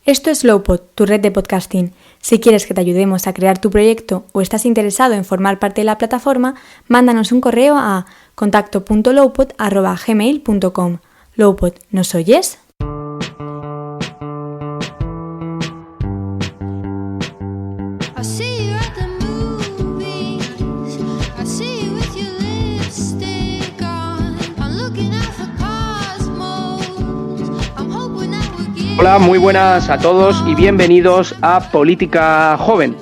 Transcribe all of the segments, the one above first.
Esto es Lowpod, tu red de podcasting. Si quieres que te ayudemos a crear tu proyecto o estás interesado en formar parte de la plataforma, mándanos un correo a contacto.lowpod@gmail.com. Lowpod, ¿nos oyes? Hola, muy buenas a todos y bienvenidos a Política Joven,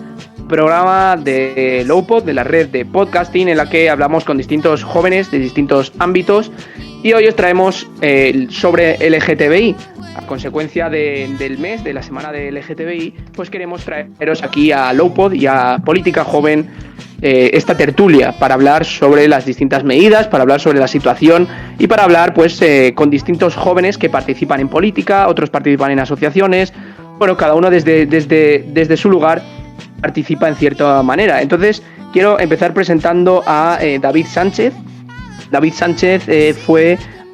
programa de Lowpod, de la red de podcasting en la que hablamos con distintos jóvenes de distintos ámbitos, y hoy os traemos sobre LGTBI. A consecuencia del mes, de la semana de LGTBI, pues queremos traeros aquí a Lowpod y a Política Joven esta tertulia para hablar sobre las distintas medidas, para hablar sobre la situación y para hablar pues con distintos jóvenes que participan en política, otros participan en asociaciones. Bueno, cada uno desde su lugar participa en cierta manera. Entonces quiero empezar presentando a David Sánchez. David Sánchez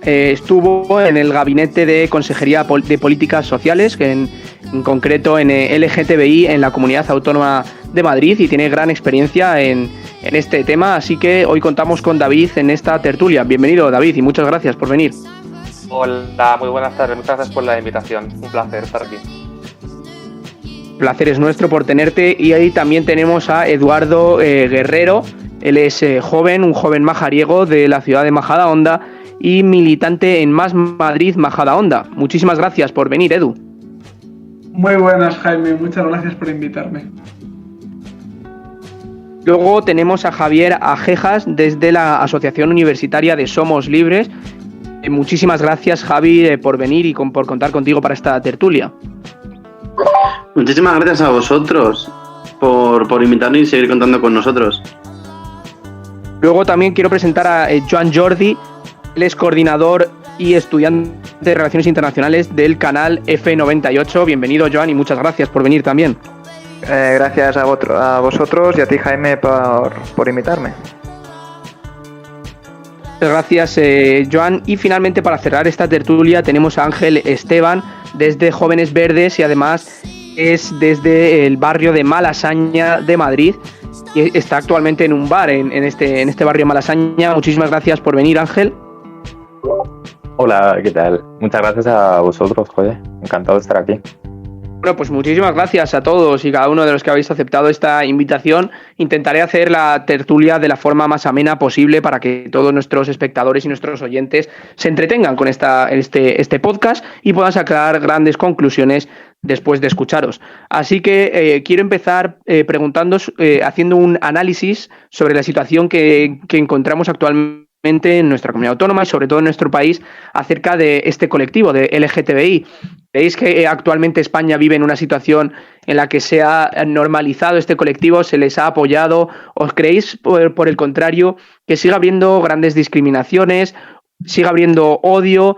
estuvo en el gabinete de Consejería de Políticas Sociales, que en concreto en LGTBI en la Comunidad Autónoma de Madrid, y tiene gran experiencia en este tema, así que hoy contamos con David en esta tertulia. Bienvenido, David, y muchas gracias por venir. Hola, muy buenas tardes, muchas gracias por la invitación, un placer estar aquí. El placer es nuestro por tenerte, y ahí también tenemos a Eduardo Guerrero. Él es un joven majariego de la ciudad de Majadahonda y militante en Más Madrid Majadahonda. Muchísimas gracias por venir, Edu. Muy buenas, Jaime, muchas gracias por invitarme. Luego tenemos a Javier Ajejas desde la Asociación Universitaria de Somos Libres. Muchísimas gracias, Javi, por venir y por contar contigo para esta tertulia. Muchísimas gracias a vosotros por invitarnos y seguir contando con nosotros. Luego también quiero presentar a Joan Jordi. Él es coordinador y estudiante de Relaciones Internacionales del canal F98. Bienvenido, Joan, y muchas gracias por venir también. Gracias a vosotros y a ti, Jaime, por invitarme. Gracias, Joan. Y finalmente, para cerrar esta tertulia, tenemos a Ángel Esteban desde Jóvenes Verdes, y además es desde el barrio de Malasaña de Madrid, y está actualmente en un bar en este barrio Malasaña. Muchísimas gracias por venir, Ángel. Hola, ¿qué tal? Muchas gracias a vosotros, joder, encantado de estar aquí. Bueno, pues muchísimas gracias a todos y cada uno de los que habéis aceptado esta invitación. Intentaré hacer la tertulia de la forma más amena posible para que todos nuestros espectadores y nuestros oyentes se entretengan con este podcast y puedan sacar grandes conclusiones después de escucharos. Así que quiero empezar haciendo un análisis sobre la situación que encontramos actualmente en nuestra comunidad autónoma y sobre todo en nuestro país acerca de este colectivo de LGTBI. ¿Veis que actualmente España vive en una situación en la que se ha normalizado este colectivo, se les ha apoyado? ¿Os creéis, por el contrario, que sigue habiendo grandes discriminaciones, sigue habiendo odio?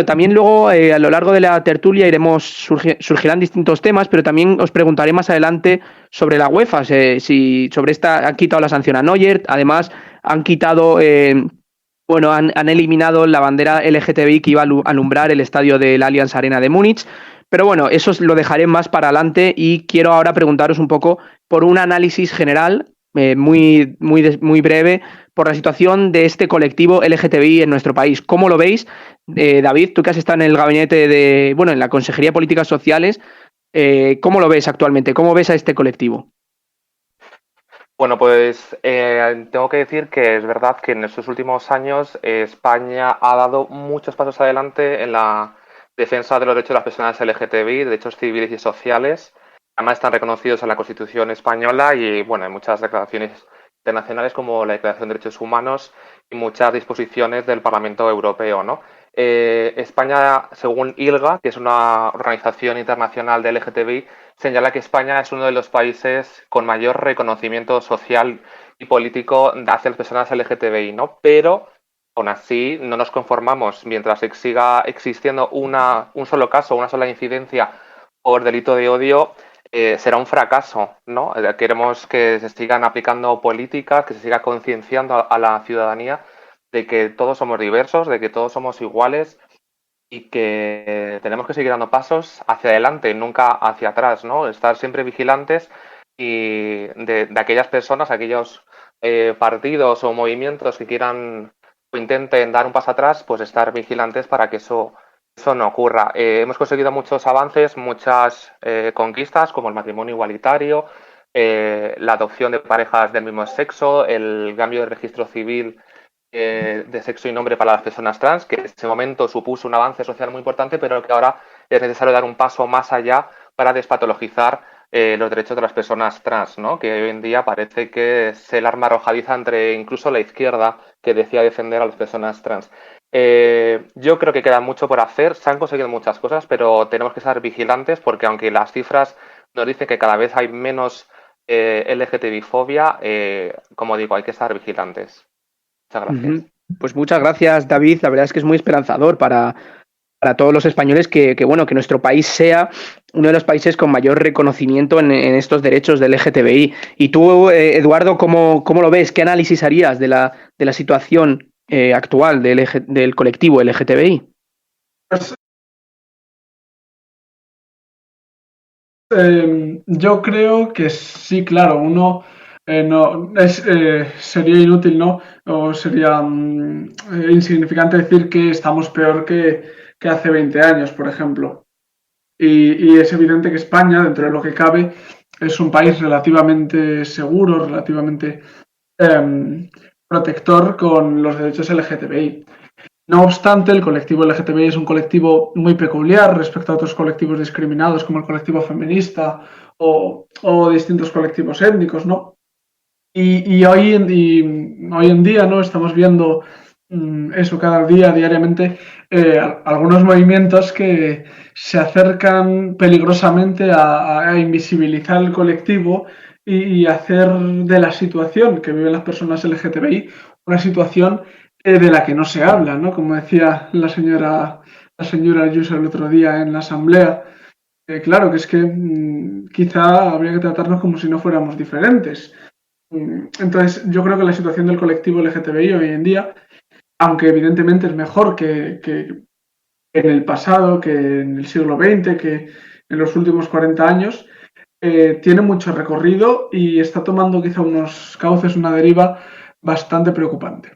También luego a lo largo de la tertulia surgirán distintos temas, pero también os preguntaré más adelante sobre la UEFA, si sobre esta han quitado la sanción a Neuer. Además han quitado, han eliminado la bandera LGTBI que iba a alumbrar el estadio del Allianz Arena de Múnich. Pero bueno, eso lo dejaré más para adelante, y quiero ahora preguntaros un poco por un análisis general, muy breve, por la situación de este colectivo LGTBI en nuestro país. ¿Cómo lo veis? David, tú que has estado en el gabinete en la Consejería de Políticas Sociales, ¿cómo lo ves actualmente? ¿Cómo ves a este colectivo? Bueno, pues tengo que decir que es verdad que en estos últimos años España ha dado muchos pasos adelante en la defensa de los derechos de las personas LGTBI, derechos civiles y sociales. Además están reconocidos en la Constitución española y en muchas declaraciones internacionales, como la Declaración de Derechos Humanos y muchas disposiciones del Parlamento Europeo, ¿no? España, según ILGA, que es una organización internacional de LGTBI, señala que España es uno de los países con mayor reconocimiento social y político hacia las personas LGTBI, ¿no? Pero aún así no nos conformamos. Mientras siga existiendo un solo caso, una sola incidencia por delito de odio, será un fracaso, ¿no? Queremos que se sigan aplicando políticas, que se siga concienciando a la ciudadanía de que todos somos diversos, de que todos somos iguales y que tenemos que seguir dando pasos hacia adelante, nunca hacia atrás, ¿no? Estar siempre vigilantes y de aquellas personas, aquellos partidos o movimientos que quieran o intenten dar un paso atrás, pues estar vigilantes para que eso no ocurra. Hemos conseguido muchos avances, muchas conquistas, como el matrimonio igualitario, la adopción de parejas del mismo sexo, el cambio de registro civil de sexo y nombre para las personas trans, que en ese momento supuso un avance social muy importante, pero que ahora es necesario dar un paso más allá para despatologizar los derechos de las personas trans, ¿no? Que hoy en día parece que es el arma arrojadiza entre incluso la izquierda, que decía defender a las personas trans. Yo creo que queda mucho por hacer, se han conseguido muchas cosas, pero tenemos que estar vigilantes porque aunque las cifras nos dicen que cada vez hay menos LGTBI-fobia, como digo, hay que estar vigilantes. Muchas gracias. Pues muchas gracias, David. La verdad es que es muy esperanzador para todos los españoles que nuestro país sea uno de los países con mayor reconocimiento en estos derechos del LGTBI. Y tú, Eduardo, ¿cómo lo ves? ¿Qué análisis harías de la situación actual del colectivo LGTBI? Pues, yo creo que sí, claro, uno sería inútil, ¿no? O sería insignificante decir que estamos peor que hace 20 años, por ejemplo. Y es evidente que España, dentro de lo que cabe, es un país relativamente seguro, relativamente protector con los derechos LGTBI. No obstante, el colectivo LGTBI es un colectivo muy peculiar respecto a otros colectivos discriminados como el colectivo feminista o distintos colectivos étnicos, ¿no? Y hoy en día, ¿no? Estamos viendo eso cada día, diariamente, algunos movimientos que se acercan peligrosamente a invisibilizar el colectivo y hacer de la situación que viven las personas LGTBI una situación de la que no se habla, ¿no? Como decía la señora Ayuso el otro día en la asamblea, claro que es que quizá habría que tratarnos como si no fuéramos diferentes. Entonces, yo creo que la situación del colectivo LGTBI hoy en día, aunque evidentemente es mejor que en el pasado, que en el siglo XX, que en los últimos 40 años, tiene mucho recorrido y está tomando quizá unos cauces, una deriva bastante preocupante.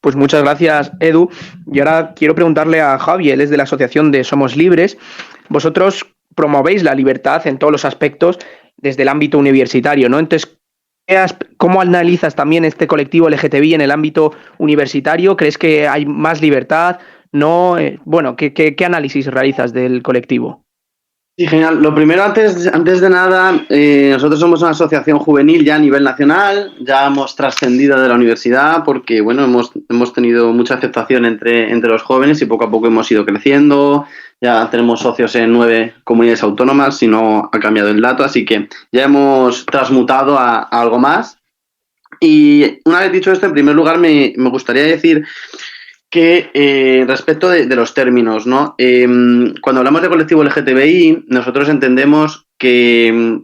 Pues muchas gracias, Edu. Y ahora quiero preguntarle a Javi, él es de la asociación de Somos Libres. Vosotros promovéis la libertad en todos los aspectos desde el ámbito universitario, ¿no? Entonces, ¿cómo analizas también este colectivo LGTBI en el ámbito universitario? ¿Crees que hay más libertad? ¿No? Bueno, ¿qué análisis realizas del colectivo? Sí, genial. Lo primero, antes de nada, nosotros somos una asociación juvenil ya a nivel nacional, ya hemos trascendido de la universidad porque, bueno, hemos tenido mucha aceptación entre los jóvenes y poco a poco hemos ido creciendo. Ya tenemos socios en 9 comunidades autónomas, si no ha cambiado el dato, así que ya hemos transmutado a algo más. Y una vez dicho esto, en primer lugar me gustaría decir que respecto de los términos, ¿no? Cuando hablamos de colectivo LGTBI, nosotros entendemos que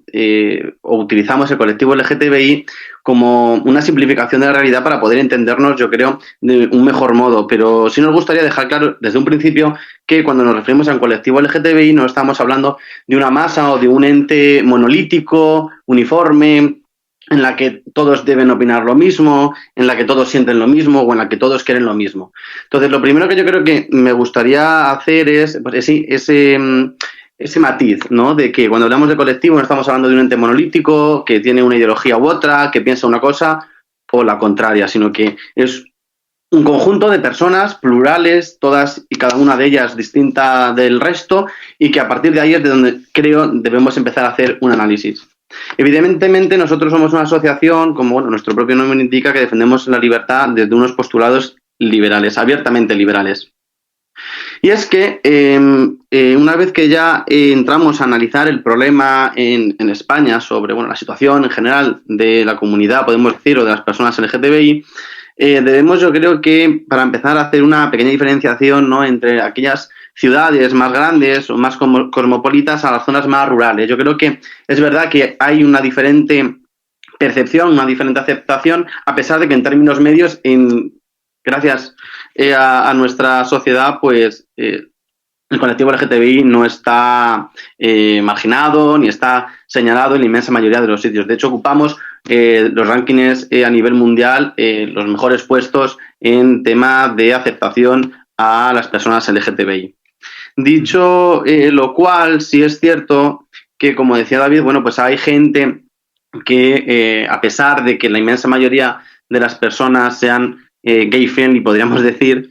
o utilizamos el colectivo LGTBI como una simplificación de la realidad para poder entendernos, yo creo, de un mejor modo. Pero sí nos gustaría dejar claro desde un principio que cuando nos referimos a un colectivo LGTBI no estamos hablando de una masa o de un ente monolítico, uniforme, en la que todos deben opinar lo mismo, en la que todos sienten lo mismo o en la que todos quieren lo mismo. Entonces, lo primero que yo creo que me gustaría hacer es pues, ese matiz, ¿no? De que cuando hablamos de colectivo no estamos hablando de un ente monolítico que tiene una ideología u otra, que piensa una cosa o la contraria, sino que es un conjunto de personas plurales, todas y cada una de ellas distinta del resto, y que a partir de ahí es de donde creo debemos empezar a hacer un análisis. Evidentemente nosotros somos una asociación, como bueno, nuestro propio nombre indica, que defendemos la libertad desde unos postulados liberales, abiertamente liberales. Y es que una vez que ya entramos a analizar el problema en España sobre bueno, la situación en general de la comunidad, podemos decir, o de las personas LGTBI, debemos, yo creo que, para empezar a hacer una pequeña diferenciación, ¿no?, entre aquellas ciudades más grandes o más cosmopolitas a las zonas más rurales. Yo creo que es verdad que hay una diferente percepción, una diferente aceptación, a pesar de que en términos medios en gracias a nuestra sociedad, pues el colectivo LGTBI no está marginado ni está señalado en la inmensa mayoría de los sitios. De hecho, ocupamos los rankings a nivel mundial los mejores puestos en tema de aceptación a las personas LGTBI. Dicho lo cual, sí es cierto que, como decía David, bueno, pues hay gente que, a pesar de que la inmensa mayoría de las personas sean gay friendly, podríamos decir,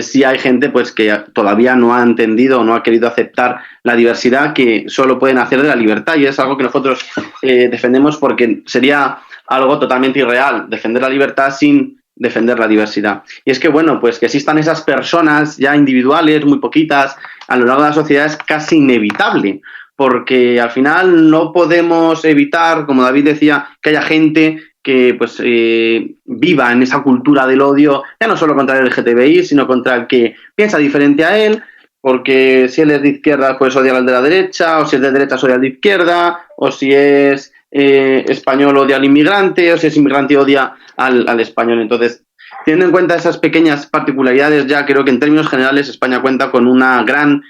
sí hay gente pues que todavía no ha entendido o no ha querido aceptar la diversidad que solo pueden hacer de la libertad, y es algo que nosotros defendemos, porque sería algo totalmente irreal defender la libertad sin defender la diversidad. Y es que, bueno, pues que existan esas personas ya individuales, muy poquitas, a lo largo de la sociedad es casi inevitable, porque al final no podemos evitar, como David decía, que haya gente que pues viva en esa cultura del odio, ya no solo contra el LGTBI, sino contra el que piensa diferente a él, porque si él es de izquierda, pues odia al de la derecha, o si es de derecha, odia al de izquierda, o si es español, odia al inmigrante, o si es inmigrante, odia al español. Entonces, teniendo en cuenta esas pequeñas particularidades, ya creo que en términos generales España cuenta con una gran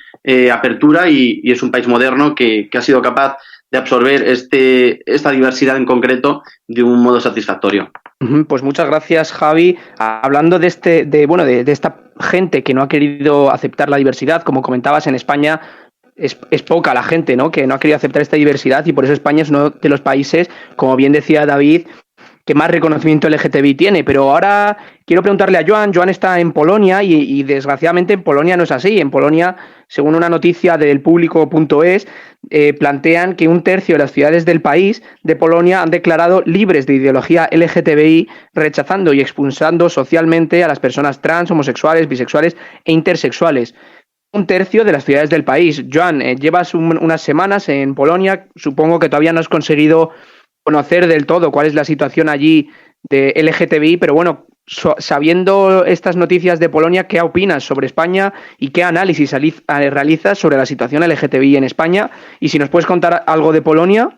apertura y es un país moderno que ha sido capaz de absorber esta diversidad en concreto de un modo satisfactorio. Pues muchas gracias, Javi. Hablando de esta gente que no ha querido aceptar la diversidad, como comentabas, en España es poca la gente, ¿no?, que no ha querido aceptar esta diversidad, y por eso España es uno de los países, como bien decía David, que más reconocimiento LGTBI tiene. Pero ahora quiero preguntarle a Joan. Joan está en Polonia y desgraciadamente en Polonia no es así. En Polonia, según una noticia del Público.es, plantean que 1/3 de las ciudades del país de Polonia han declarado libres de ideología LGTBI, rechazando y expulsando socialmente a las personas trans, homosexuales, bisexuales e intersexuales. 1/3 de las ciudades del país. Joan, llevas unas semanas en Polonia, supongo que todavía no has conseguido conocer del todo cuál es la situación allí de LGTBI, pero bueno, sabiendo estas noticias de Polonia, ¿qué opinas sobre España y qué análisis realizas sobre la situación LGTBI en España? Y si nos puedes contar algo de Polonia.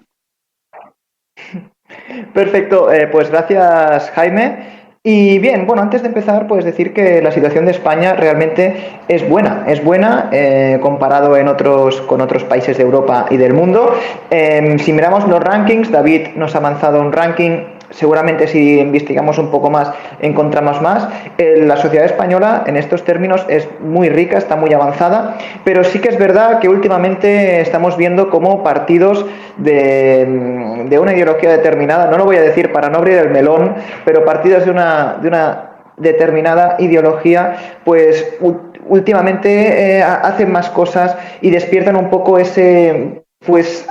Perfecto, pues gracias, Jaime. Y bien, bueno, antes de empezar, pues decir que la situación de España realmente es buena comparado con otros países de Europa y del mundo. Si miramos los rankings, David nos ha avanzado un ranking. Seguramente si investigamos un poco más encontramos más. La sociedad española en estos términos es muy rica, está muy avanzada, pero sí que es verdad que últimamente estamos viendo cómo partidos de una ideología determinada, no lo voy a decir para no abrir el melón, pero partidos de una determinada ideología, pues últimamente hacen más cosas y despiertan un poco ese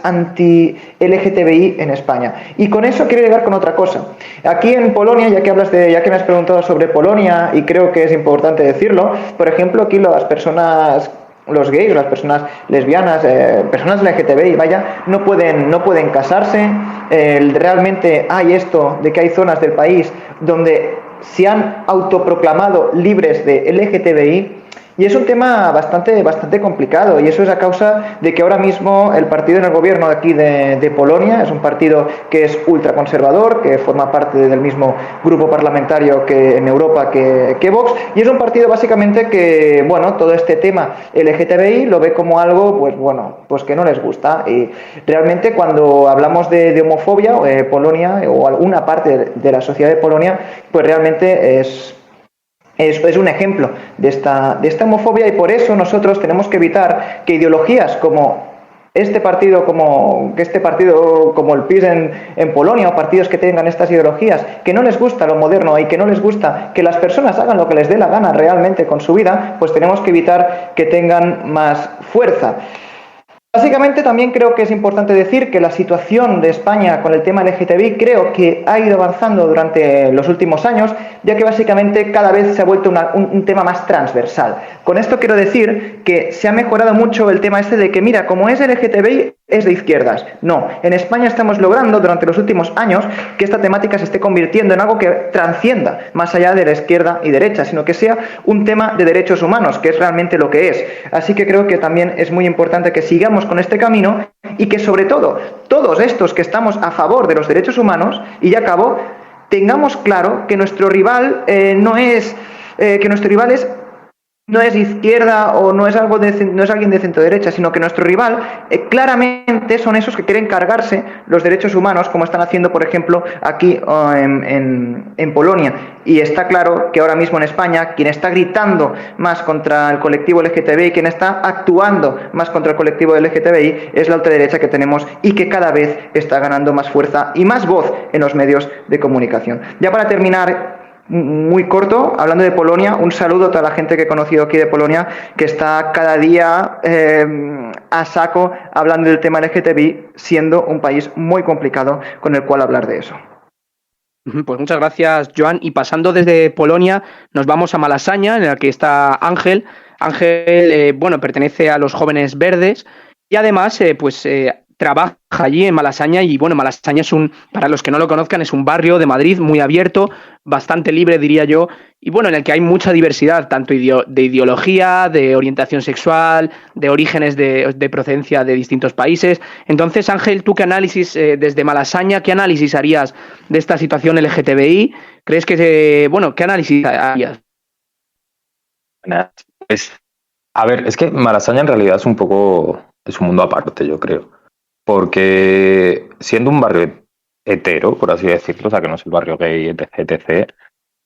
anti-LGTBI en España. Y con eso quiero llegar con otra cosa. Aquí en Polonia, ya que me has preguntado sobre Polonia, y creo que es importante decirlo, por ejemplo, aquí las personas, los gays, las personas lesbianas, personas LGTBI, no pueden casarse. Realmente hay esto de que hay zonas del país donde se han autoproclamado libres de LGTBI. Y es un tema bastante complicado, y eso es a causa de que ahora mismo el partido en el gobierno de aquí de Polonia es un partido que es ultraconservador, que forma parte del mismo grupo parlamentario que en Europa que Vox, y es un partido básicamente que, bueno, todo este tema LGTBI lo ve como algo, pues que no les gusta. Y realmente cuando hablamos de homofobia, Polonia o alguna parte de la sociedad de Polonia, pues realmente es un ejemplo de esta homofobia, y por eso nosotros tenemos que evitar que ideologías como este partido como el PiS en Polonia, o partidos que tengan estas ideologías, que no les gusta lo moderno y que no les gusta que las personas hagan lo que les dé la gana realmente con su vida, pues tenemos que evitar que tengan más fuerza. Básicamente también creo que es importante decir que la situación de España con el tema LGTBI creo que ha ido avanzando durante los últimos años, ya que básicamente cada vez se ha vuelto un tema más transversal. Con esto quiero decir que se ha mejorado mucho el tema de que, mira, como es LGTBI, es de izquierdas. No, en España estamos logrando durante los últimos años que esta temática se esté convirtiendo en algo que transcienda más allá de la izquierda y derecha, sino que sea un tema de derechos humanos, que es realmente lo que es. Así que creo que también es muy importante que sigamos con este camino, y que sobre todo todos estos que estamos a favor de los derechos humanos, y ya acabo, tengamos claro que nuestro rival no es que nuestro rival no es izquierda o no es alguien de centro derecha, sino que nuestro rival claramente son esos que quieren cargarse los derechos humanos, como están haciendo, por ejemplo, aquí en Polonia. Y está claro que ahora mismo en España quien está gritando más contra el colectivo LGTBI, quien está actuando más contra el colectivo LGTBI, es la ultraderecha que tenemos y que cada vez está ganando más fuerza y más voz en los medios de comunicación. Ya para terminar, muy corto, hablando de Polonia, un saludo a toda la gente que he conocido aquí de Polonia, que está cada día a saco hablando del tema LGTBI, siendo un país muy complicado con el cual hablar de eso. Pues muchas gracias, Joan. Y pasando desde Polonia, nos vamos a Malasaña, en la que está Ángel. Ángel, bueno, pertenece a los Jóvenes Verdes y además, trabaja allí en Malasaña. Y bueno, Malasaña para los que no lo conozcan, es un barrio de Madrid muy abierto, bastante libre, diría yo, y bueno, en el que hay mucha diversidad, tanto de ideología, de orientación sexual, de orígenes de procedencia de distintos países. Entonces, Ángel, ¿tú qué análisis desde Malasaña, qué análisis harías de esta situación LGTBI? ¿Crees que, qué análisis harías? Pues, a ver, es que Malasaña en realidad es un mundo aparte, yo creo. Porque siendo un barrio hetero, por así decirlo, o sea, que no es el barrio gay, etc.,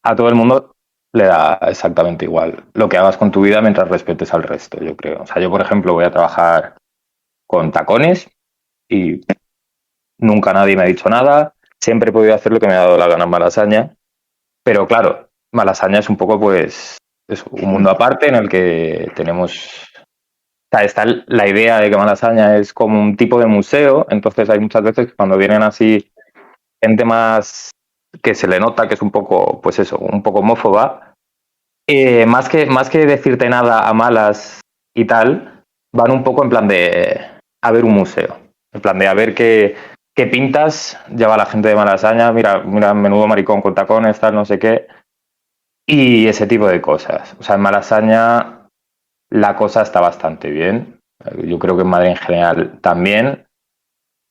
a todo el mundo le da exactamente igual lo que hagas con tu vida mientras respetes al resto, yo creo. O sea, yo, por ejemplo, voy a trabajar con tacones y nunca nadie me ha dicho nada. Siempre he podido hacer lo que me ha dado la gana en Malasaña. Pero claro, Malasaña es un poco, pues, es un mundo aparte en el que tenemos... O sea, está la idea de que Malasaña es como un tipo de museo, entonces hay muchas veces que cuando vienen así gente más que se le nota que es un poco, pues eso, un poco homófoba, más que decirte nada a malas y tal, van un poco en plan de a ver un museo, en plan de a ver qué pintas lleva la gente de Malasaña, mira, menudo maricón con tacones, tal, no sé qué, y ese tipo de cosas. O sea, en Malasaña la cosa está bastante bien. Yo creo que en Madrid en general también.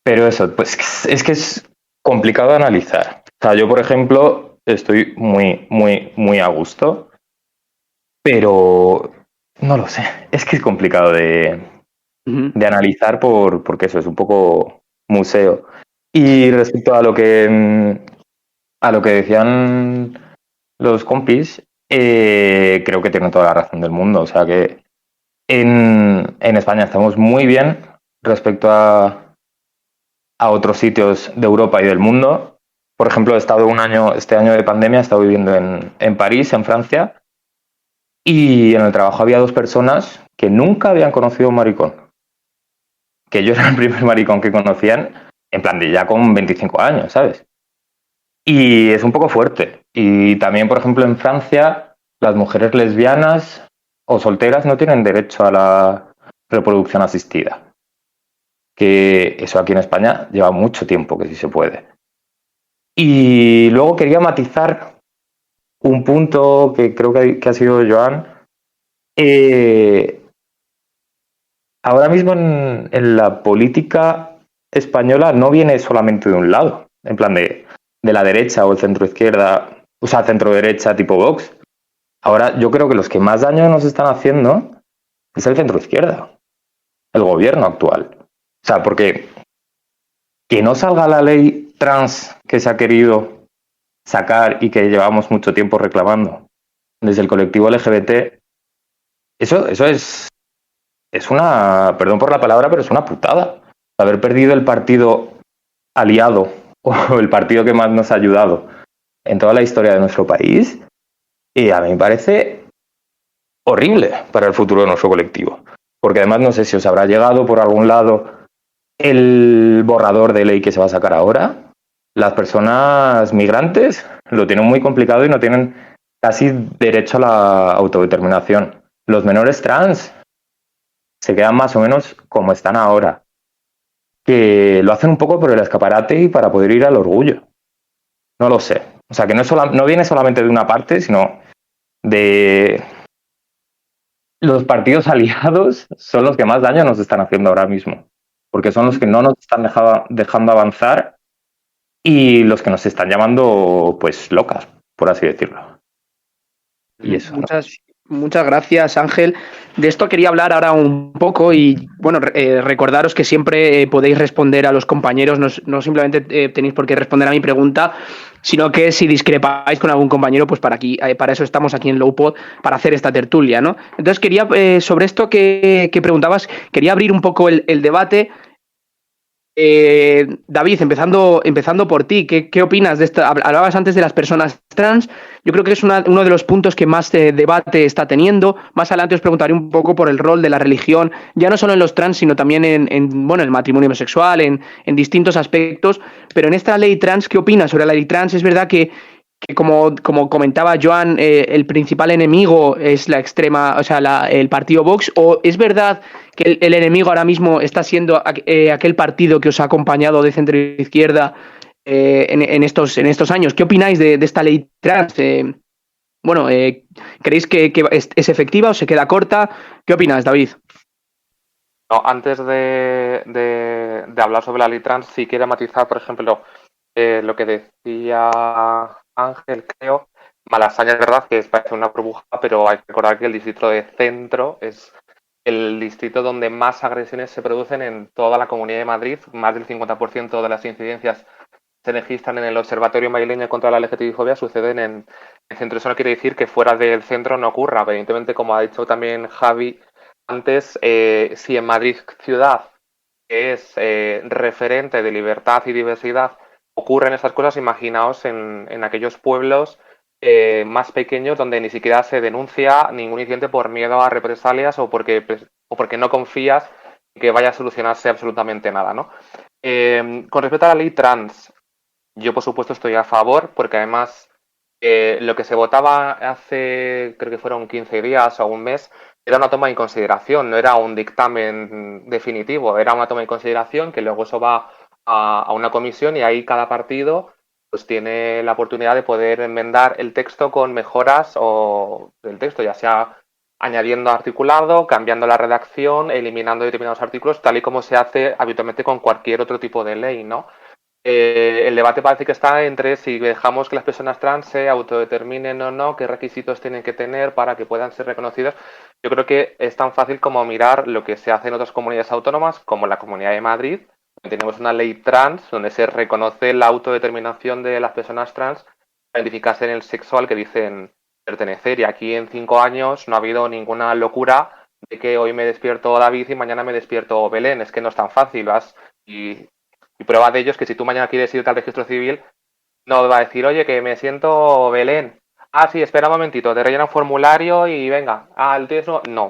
Pero eso, pues es que es complicado de analizar. O sea, yo, por ejemplo, estoy muy, muy, muy a gusto. Pero no lo sé. Es que es complicado de analizar porque eso es un poco museo. Y respecto a lo que decían los compis, creo que tienen toda la razón del mundo. O sea que en España estamos muy bien respecto a otros sitios de Europa y del mundo. Por ejemplo, he estado este año de pandemia, he estado viviendo en París, en Francia, y en el trabajo había 2 personas que nunca habían conocido un maricón. Que yo era el primer maricón que conocían, en plan de ya con 25 años, ¿sabes? Y es un poco fuerte. Y también, por ejemplo, en Francia, las mujeres lesbianas o solteras no tienen derecho a la reproducción asistida. Que eso aquí en España lleva mucho tiempo que sí se puede. Y luego quería matizar un punto que creo que ha sido Joan. Ahora mismo en la política española no viene solamente de un lado, en plan de la derecha o el centro izquierda, o sea, centro derecha tipo Vox. Ahora yo creo que los que más daño nos están haciendo es el centro izquierda, el gobierno actual. O sea, porque que no salga la ley trans que se ha querido sacar y que llevamos mucho tiempo reclamando desde el colectivo LGBT, eso es una, perdón por la palabra, pero es una putada. Haber perdido el partido aliado o el partido que más nos ha ayudado en toda la historia de nuestro país, y a mí me parece horrible para el futuro de nuestro colectivo. Porque además no sé si os habrá llegado por algún lado el borrador de ley que se va a sacar ahora. Las personas migrantes lo tienen muy complicado y no tienen casi derecho a la autodeterminación. Los menores trans se quedan más o menos como están ahora, que lo hacen un poco por el escaparate y para poder ir al orgullo. No lo sé. O sea, que no viene solamente de una parte, sino de los partidos aliados son los que más daño nos están haciendo ahora mismo, porque son los que no nos están dejando avanzar y los que nos están llamando, pues, locas, por así decirlo. Y eso. Muchas gracias, Ángel. De esto quería hablar ahora un poco y, bueno, recordaros que siempre podéis responder a los compañeros, no simplemente tenéis por qué responder a mi pregunta, sino que si discrepáis con algún compañero, pues para eso estamos aquí en Lowpod, para hacer esta tertulia, ¿no? Entonces quería, sobre esto que preguntabas, quería abrir un poco el debate. David, empezando por ti, ¿qué opinas de esto? Hablabas antes de las personas trans. Yo creo que es uno de los puntos que más debate está teniendo. Más adelante os preguntaré un poco por el rol de la religión, ya no solo en los trans, sino también bueno, el matrimonio homosexual, en distintos aspectos. Pero en esta ley trans, ¿qué opinas sobre la ley trans? Es verdad que como comentaba Joan, el principal enemigo es la extrema, o sea, el partido Vox, o es verdad que el enemigo ahora mismo está siendo aquel partido que os ha acompañado de centro izquierda en estos años. ¿Qué opináis de esta ley trans? Bueno, ¿creéis que es efectiva o se queda corta? ¿Qué opinas, David? No, antes de hablar sobre la ley trans, sí quiero matizar, por ejemplo, lo que decía Ángel, creo. Malasaña es verdad que parece una burbuja, pero hay que recordar que el distrito de Centro es el distrito donde más agresiones se producen en toda la Comunidad de Madrid. Más del 50% de las incidencias se registran en el Observatorio Madrileño contra la LGTBI-fobia suceden en el centro. Eso no quiere decir que fuera del centro no ocurra. Evidentemente, como ha dicho también Javi antes, si en Madrid ciudad, que es referente de libertad y diversidad, ocurren estas cosas, imaginaos en aquellos pueblos más pequeños donde ni siquiera se denuncia ningún incidente por miedo a represalias o porque no confías que vaya a solucionarse absolutamente nada, ¿no? Con respecto a la ley trans, yo por supuesto estoy a favor porque además lo que se votaba hace, creo que fueron 15 días o un mes, era una toma en consideración, no era un dictamen definitivo, era una toma en consideración que luego eso va a una comisión y ahí cada partido pues tiene la oportunidad de poder enmendar el texto con mejoras o del texto, ya sea añadiendo articulado, cambiando la redacción, eliminando determinados artículos, tal y como se hace habitualmente con cualquier otro tipo de ley, ¿no? El debate parece que está entre si dejamos que las personas trans se autodeterminen o no, qué requisitos tienen que tener para que puedan ser reconocidas. Yo creo que es tan fácil como mirar lo que se hace en otras comunidades autónomas, como la Comunidad de Madrid. Tenemos una ley trans donde se reconoce la autodeterminación de las personas trans para identificarse en el sexo al que dicen pertenecer. Y aquí en 5 años no ha habido ninguna locura de que hoy me despierto David y mañana me despierto Belén. Es que no es tan fácil. Y prueba de ello es que si tú mañana quieres irte al registro civil, no va a decir, oye, que me siento Belén. Ah, sí, espera un momentito, te rellena un formulario y venga. Ah, el tío no.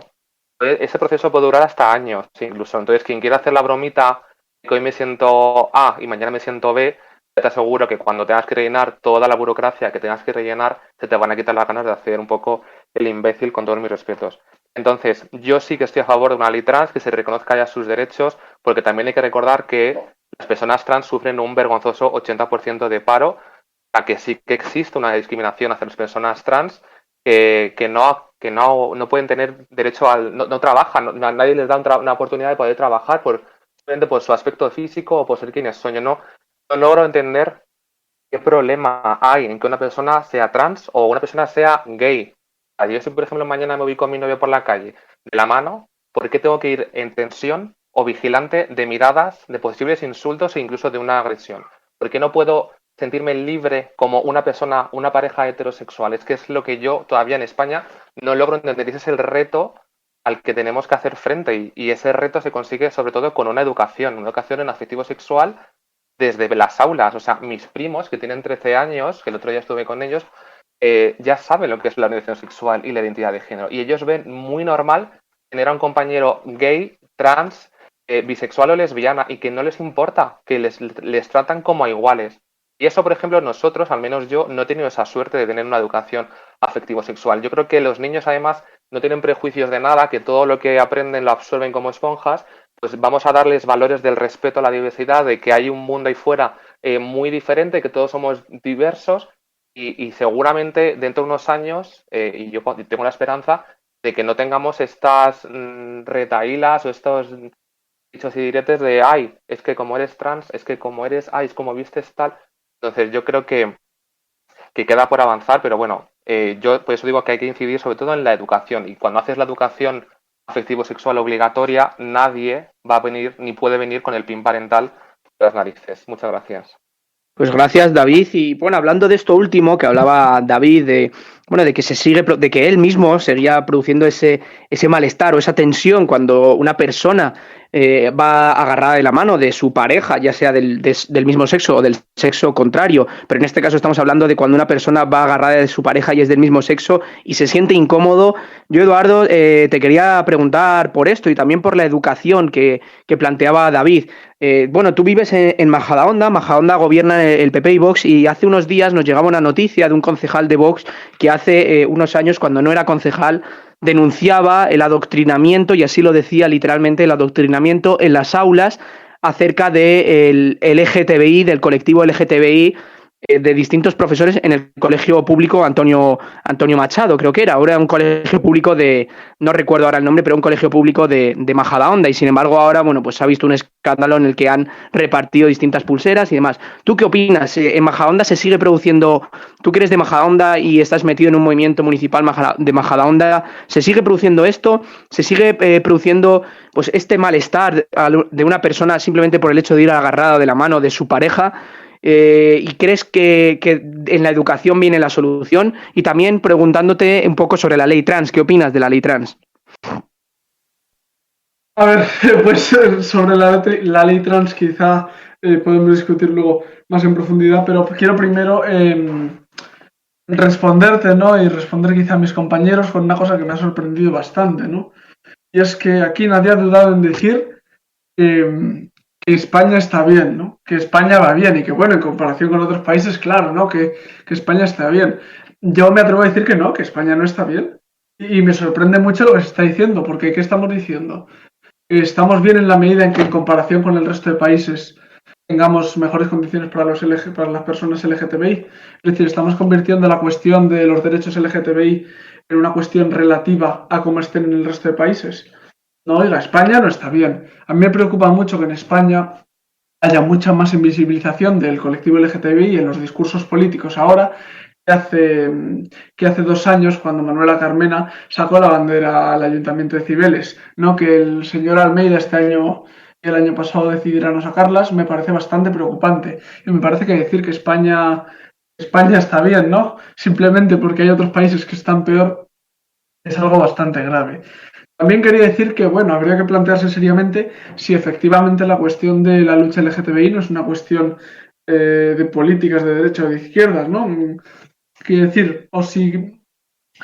Ese proceso puede durar hasta años, incluso. Entonces, quien quiera hacer la bromita que hoy me siento A y mañana me siento B, te aseguro que cuando tengas que rellenar toda la burocracia que tengas que rellenar, se te van a quitar las ganas de hacer un poco el imbécil, con todos mis respetos. Entonces, yo sí que estoy a favor de una ley trans, que se reconozca ya sus derechos, porque también hay que recordar que las personas trans sufren un vergonzoso 80% de paro, a que sí que existe una discriminación hacia las personas trans que no pueden tener derecho no trabajan, nadie les da una oportunidad de poder trabajar simplemente por su aspecto físico o por ser quienes son. Yo no logro entender qué problema hay en que una persona sea trans o una persona sea gay. Yo si, por ejemplo, mañana me voy con mi novio por la calle de la mano, ¿por qué tengo que ir en tensión o vigilante de miradas, de posibles insultos e incluso de una agresión? ¿Por qué no puedo sentirme libre como una persona, una pareja heterosexual? Es que es lo que yo todavía en España no logro entender. Ese es el reto al que tenemos que hacer frente y ese reto se consigue sobre todo con una educación en afectivo sexual desde las aulas. O sea, mis primos que tienen 13 años, que el otro día estuve con ellos, ya saben lo que es la orientación sexual y la identidad de género. Y ellos ven muy normal tener a un compañero gay, trans, bisexual o lesbiana y que no les importa, que les tratan como a iguales. Y eso, por ejemplo, nosotros, al menos yo, no he tenido esa suerte de tener una educación afectivo-sexual. Yo creo que los niños, además, no tienen prejuicios de nada, que todo lo que aprenden lo absorben como esponjas. Pues vamos a darles valores del respeto a la diversidad, de que hay un mundo ahí fuera muy diferente, que todos somos diversos y seguramente dentro de unos años, y yo tengo la esperanza de que no tengamos estas retahílas o estos dichos y diretes de, ay, es que como eres trans, es que como eres, ay, es como vistes tal. Entonces yo creo que queda por avanzar, pero bueno, yo por eso digo que hay que incidir sobre todo en la educación. Y cuando haces la educación afectivo-sexual obligatoria, nadie va a venir ni puede venir con el PIN parental de las narices. Muchas gracias. Pues gracias, David. Y bueno, hablando de esto último que hablaba David, de que él mismo seguía produciendo ese malestar o esa tensión cuando una persona va agarrada de la mano de su pareja, ya sea del mismo sexo o del sexo contrario, pero en este caso estamos hablando de cuando una persona va agarrada de su pareja y es del mismo sexo y se siente incómodo. Yo, Eduardo, te quería preguntar por esto y también por la educación que planteaba David. Tú vives en Majadahonda. Majadahonda gobierna el PP y Vox, y hace unos días nos llegaba una noticia de un concejal de Vox que hace unos años, cuando no era concejal, denunciaba el adoctrinamiento, y así lo decía literalmente, el adoctrinamiento en las aulas acerca del LGTBI, del colectivo LGTBI, de distintos profesores en el colegio público Antonio Machado, creo que era. Ahora un colegio público no recuerdo ahora el nombre, pero un colegio público de Majadahonda, y sin embargo ahora, pues se ha visto un escándalo en el que han repartido distintas pulseras y demás. ¿Tú qué opinas? ¿En Majadahonda se sigue produciendo, tú que eres de Majadahonda y estás metido en un movimiento municipal de Majadahonda, se sigue produciendo esto? ¿Se sigue produciendo pues este malestar de una persona simplemente por el hecho de ir agarrada de la mano de su pareja? ¿Y crees que en la educación viene la solución? Y también preguntándote un poco sobre la ley trans. ¿Qué opinas de la ley trans? A ver, pues sobre la ley trans quizá podemos discutir luego más en profundidad, pero quiero primero responderte, ¿no? Y responder quizá a mis compañeros con una cosa que me ha sorprendido bastante, ¿no? Y es que aquí nadie ha dudado en decir que España está bien, ¿no? Que España va bien y que, bueno, en comparación con otros países, claro, ¿no? Que España está bien. Yo me atrevo a decir que no, que España no está bien. Y me sorprende mucho lo que se está diciendo, porque ¿qué estamos diciendo? Estamos bien en la medida en que en comparación con el resto de países tengamos mejores condiciones para las personas LGTBI. Es decir, estamos convirtiendo la cuestión de los derechos LGTBI en una cuestión relativa a cómo estén en el resto de países. No, oiga, España no está bien. A mí me preocupa mucho que en España haya mucha más invisibilización del colectivo LGTBI en los discursos políticos ahora que hace 2 años, cuando Manuela Carmena sacó la bandera al Ayuntamiento de Cibeles, ¿no? Que el señor Almeida este año y el año pasado decidiera no sacarlas, me parece bastante preocupante. Y me parece que decir que España está bien, ¿no? Simplemente porque hay otros países que están peor, es algo bastante grave. También quería decir que, bueno, habría que plantearse seriamente si efectivamente la cuestión de la lucha LGTBI no es una cuestión de políticas de derecha o de izquierdas, ¿no? Quiero decir, o si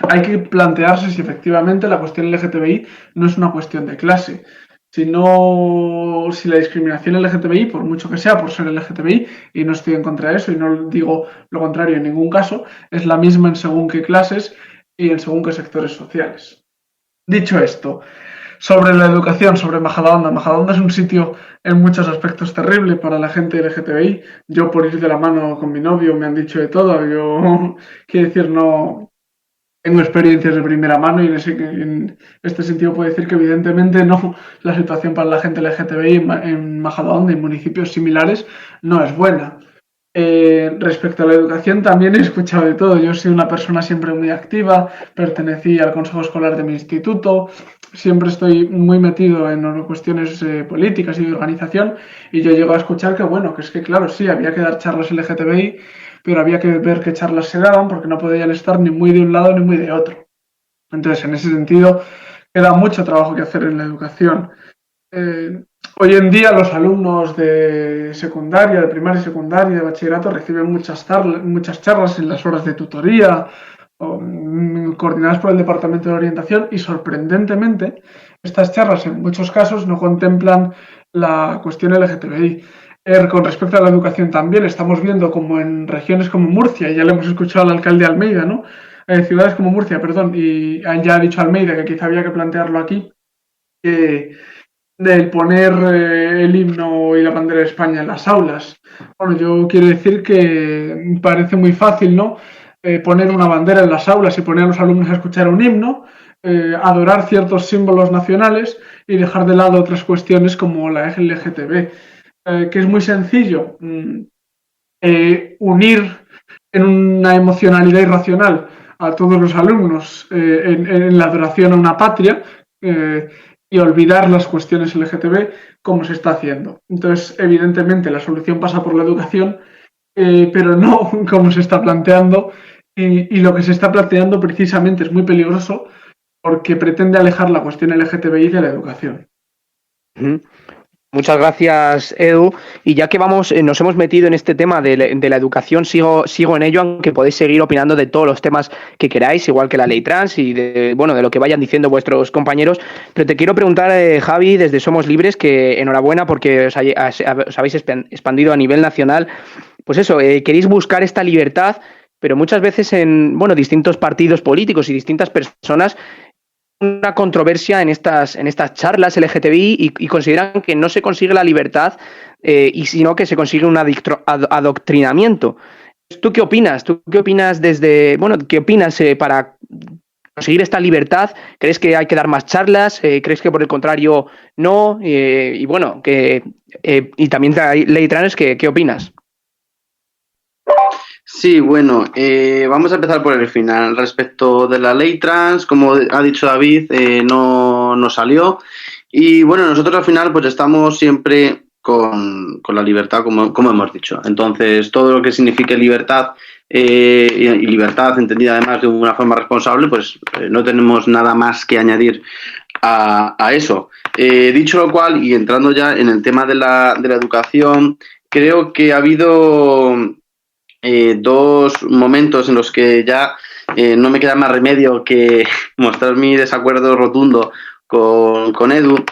hay que plantearse si efectivamente la cuestión LGTBI no es una cuestión de clase. Si la discriminación LGTBI, por mucho que sea por ser LGTBI, y no estoy en contra de eso y no digo lo contrario en ningún caso, es la misma en según qué clases y en según qué sectores sociales. Dicho esto, sobre la educación, sobre Majadahonda. Majadahonda es un sitio en muchos aspectos terrible para la gente LGTBI. Yo, por ir de la mano con mi novio, me han dicho de todo. Yo, quiero decir, no tengo experiencias de primera mano y en este sentido puedo decir que evidentemente no, la situación para la gente LGTBI en Majadahonda y municipios similares no es buena. Respecto a la educación también he escuchado de todo. Yo soy una persona siempre muy activa, pertenecí al consejo escolar de mi instituto, siempre estoy muy metido en cuestiones políticas y de organización, y yo llego a escuchar que, bueno, que es que claro, sí, había que dar charlas LGTBI, pero había que ver qué charlas se daban porque no podían estar ni muy de un lado ni muy de otro. Entonces, en ese sentido, queda mucho trabajo que hacer en la educación. Hoy en día los alumnos de secundaria, de primaria y secundaria, de bachillerato, reciben muchas charlas en las horas de tutoría, coordinadas por el Departamento de Orientación, y sorprendentemente estas charlas en muchos casos no contemplan la cuestión LGTBI. Con respecto a la educación también estamos viendo como en regiones como Murcia, ya le hemos escuchado al alcalde Almeida, ¿no? Ciudades como Murcia, perdón, y ya ha dicho Almeida que quizá había que plantearlo aquí, del poner el himno y la bandera de España en las aulas. Bueno, yo quiero decir que me parece muy fácil, ¿no? Poner una bandera en las aulas y poner a los alumnos a escuchar un himno, adorar ciertos símbolos nacionales y dejar de lado otras cuestiones como la LGTB, que es muy sencillo unir en una emocionalidad irracional a todos los alumnos en la adoración a una patria y olvidar las cuestiones LGTB como se está haciendo. Entonces, evidentemente, la solución pasa por la educación, pero no como se está planteando, y lo que se está planteando precisamente es muy peligroso porque pretende alejar la cuestión LGTBI de la educación. Muchas gracias, Edu. Y ya que nos hemos metido en este tema de la educación, sigo en ello, aunque podéis seguir opinando de todos los temas que queráis, igual que la ley trans y de lo que vayan diciendo vuestros compañeros. Pero te quiero preguntar, Javi, desde Somos Libres, que enhorabuena porque os habéis expandido a nivel nacional. Pues eso, queréis buscar esta libertad, pero muchas veces en distintos partidos políticos y distintas personas una controversia en estas charlas LGTBI y consideran que no se consigue la libertad sino que se consigue un adoctrinamiento. ¿Tú qué opinas? ¿Qué opinas para conseguir esta libertad? ¿Crees que hay que dar más charlas? ¿Crees que por el contrario no? Y también ley trans, ¿qué opinas? Sí, bueno, vamos a empezar por el final. Respecto de la ley trans, como ha dicho David, no salió. Y bueno, nosotros al final pues estamos siempre con la libertad, como hemos dicho. Entonces, todo lo que signifique libertad y libertad entendida además de una forma responsable, pues no tenemos nada más que añadir a eso. Dicho lo cual, y entrando ya en el tema de la educación, creo que ha habido dos momentos en los que ya no me queda más remedio que mostrar mi desacuerdo rotundo con Edu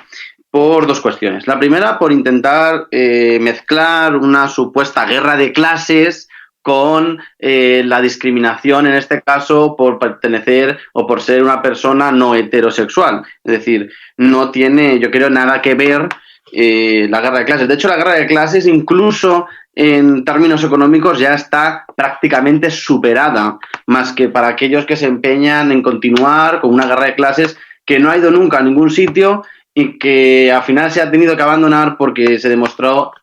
por dos cuestiones. La primera, por intentar mezclar una supuesta guerra de clases con la discriminación, en este caso, por pertenecer o por ser una persona no heterosexual. Es decir, no tiene, yo creo, nada que ver la guerra de clases. De hecho, la guerra de clases, incluso en términos económicos, ya está prácticamente superada, más que para aquellos que se empeñan en continuar con una guerra de clases que no ha ido nunca a ningún sitio y que al final se ha tenido que abandonar porque se demostró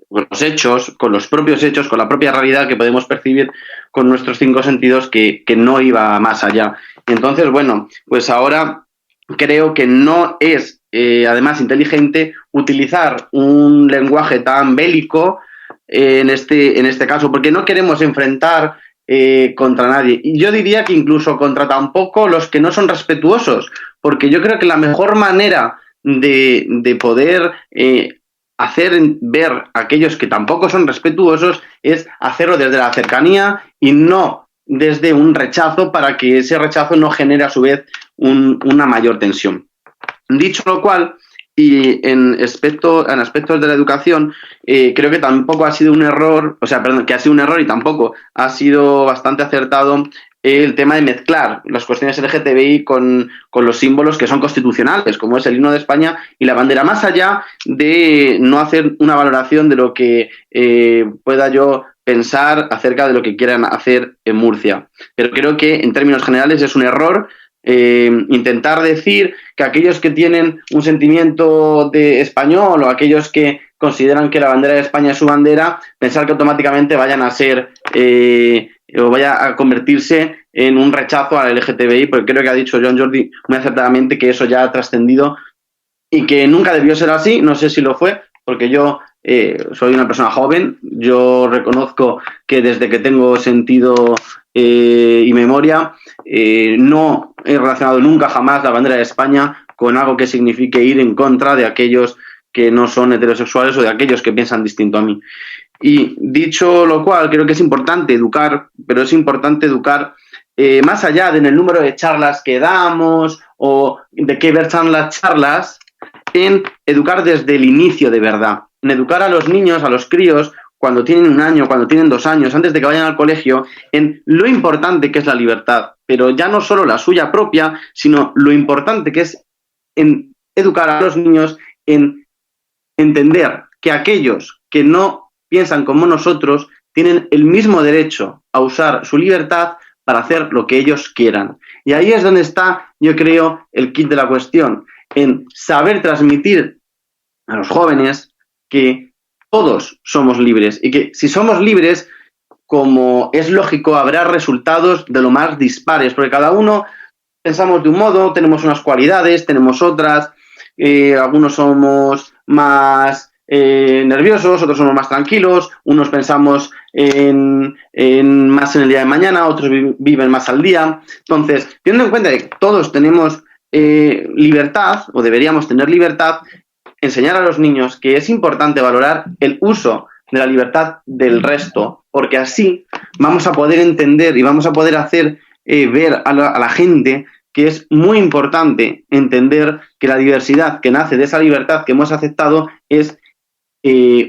con los hechos, con los propios hechos, con la propia realidad que podemos percibir con nuestros cinco sentidos que no iba más allá. Entonces, bueno, pues ahora creo que no es además inteligente utilizar un lenguaje tan bélico en este caso, porque no queremos enfrentar contra nadie. Y yo diría que incluso contra tampoco los que no son respetuosos, porque yo creo que la mejor manera de poder hacer ver a aquellos que tampoco son respetuosos es hacerlo desde la cercanía y no desde un rechazo, para que ese rechazo no genere a su vez una mayor tensión. Dicho lo cual, y en aspectos de la educación, creo que tampoco ha sido un error, que ha sido un error y tampoco ha sido bastante acertado el tema de mezclar las cuestiones LGTBI con los símbolos que son constitucionales, como es el himno de España y la bandera, más allá de no hacer una valoración de lo que pueda yo pensar acerca de lo que quieran hacer en Murcia. Pero creo que en términos generales es un error intentar decir que aquellos que tienen un sentimiento de español o aquellos que consideran que la bandera de España es su bandera, pensar que automáticamente vayan a ser o vaya a convertirse en un rechazo al LGTBI, porque creo que ha dicho John Jordi muy acertadamente que eso ya ha trascendido y que nunca debió ser así. No sé si lo fue, porque yo soy una persona joven. Yo reconozco que desde que tengo sentido y memoria no he relacionado nunca jamás la bandera de España con algo que signifique ir en contra de aquellos que no son heterosexuales o de aquellos que piensan distinto a mí. Y dicho lo cual, creo que es importante educar, pero es importante educar más allá de en el número de charlas que damos o de qué versan las charlas, en educar desde el inicio de verdad, en educar a los niños, a los críos, cuando tienen 1 año, cuando tienen 2 años, antes de que vayan al colegio, en lo importante que es la libertad, pero ya no solo la suya propia, sino lo importante que es en educar a los niños en entender que aquellos que no piensan como nosotros tienen el mismo derecho a usar su libertad para hacer lo que ellos quieran. Y ahí es donde está, yo creo, el kit de la cuestión, en saber transmitir a los jóvenes que todos somos libres y que si somos libres, como es lógico, habrá resultados de lo más dispares, porque cada uno pensamos de un modo, tenemos unas cualidades, tenemos otras, algunos somos más nerviosos, otros somos más tranquilos, unos pensamos más en el día de mañana, otros viven más al día. Entonces, teniendo en cuenta que todos tenemos libertad, o deberíamos tener libertad, enseñar a los niños que es importante valorar el uso de la libertad del resto, porque así vamos a poder entender y vamos a poder hacer ver a la gente que es muy importante entender que la diversidad que nace de esa libertad que hemos aceptado es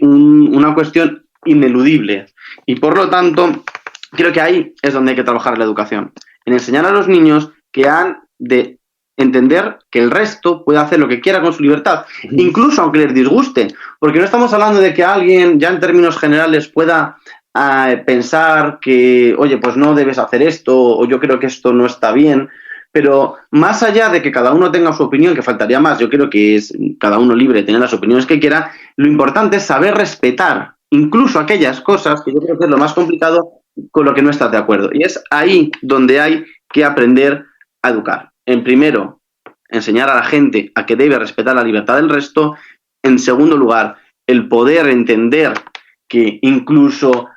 una cuestión ineludible. Y por lo tanto, creo que ahí es donde hay que trabajar la educación, en enseñar a los niños que han de entender que el resto puede hacer lo que quiera con su libertad, incluso aunque les disguste, porque no estamos hablando de que alguien ya en términos generales pueda pensar que, oye, pues no debes hacer esto, o yo creo que esto no está bien, pero más allá de que cada uno tenga su opinión, que faltaría más, yo creo que es cada uno libre de tener las opiniones que quiera, lo importante es saber respetar incluso aquellas cosas que yo creo que es lo más complicado con lo que no estás de acuerdo. Y es ahí donde hay que aprender a educar. En primero, enseñar a la gente a que debe respetar la libertad del resto. En segundo lugar, el poder entender que incluso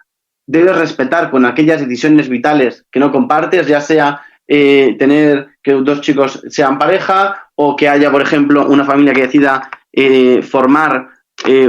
debes respetar con aquellas decisiones vitales que no compartes, ya sea tener que dos chicos sean pareja o que haya, por ejemplo, una familia que decida formar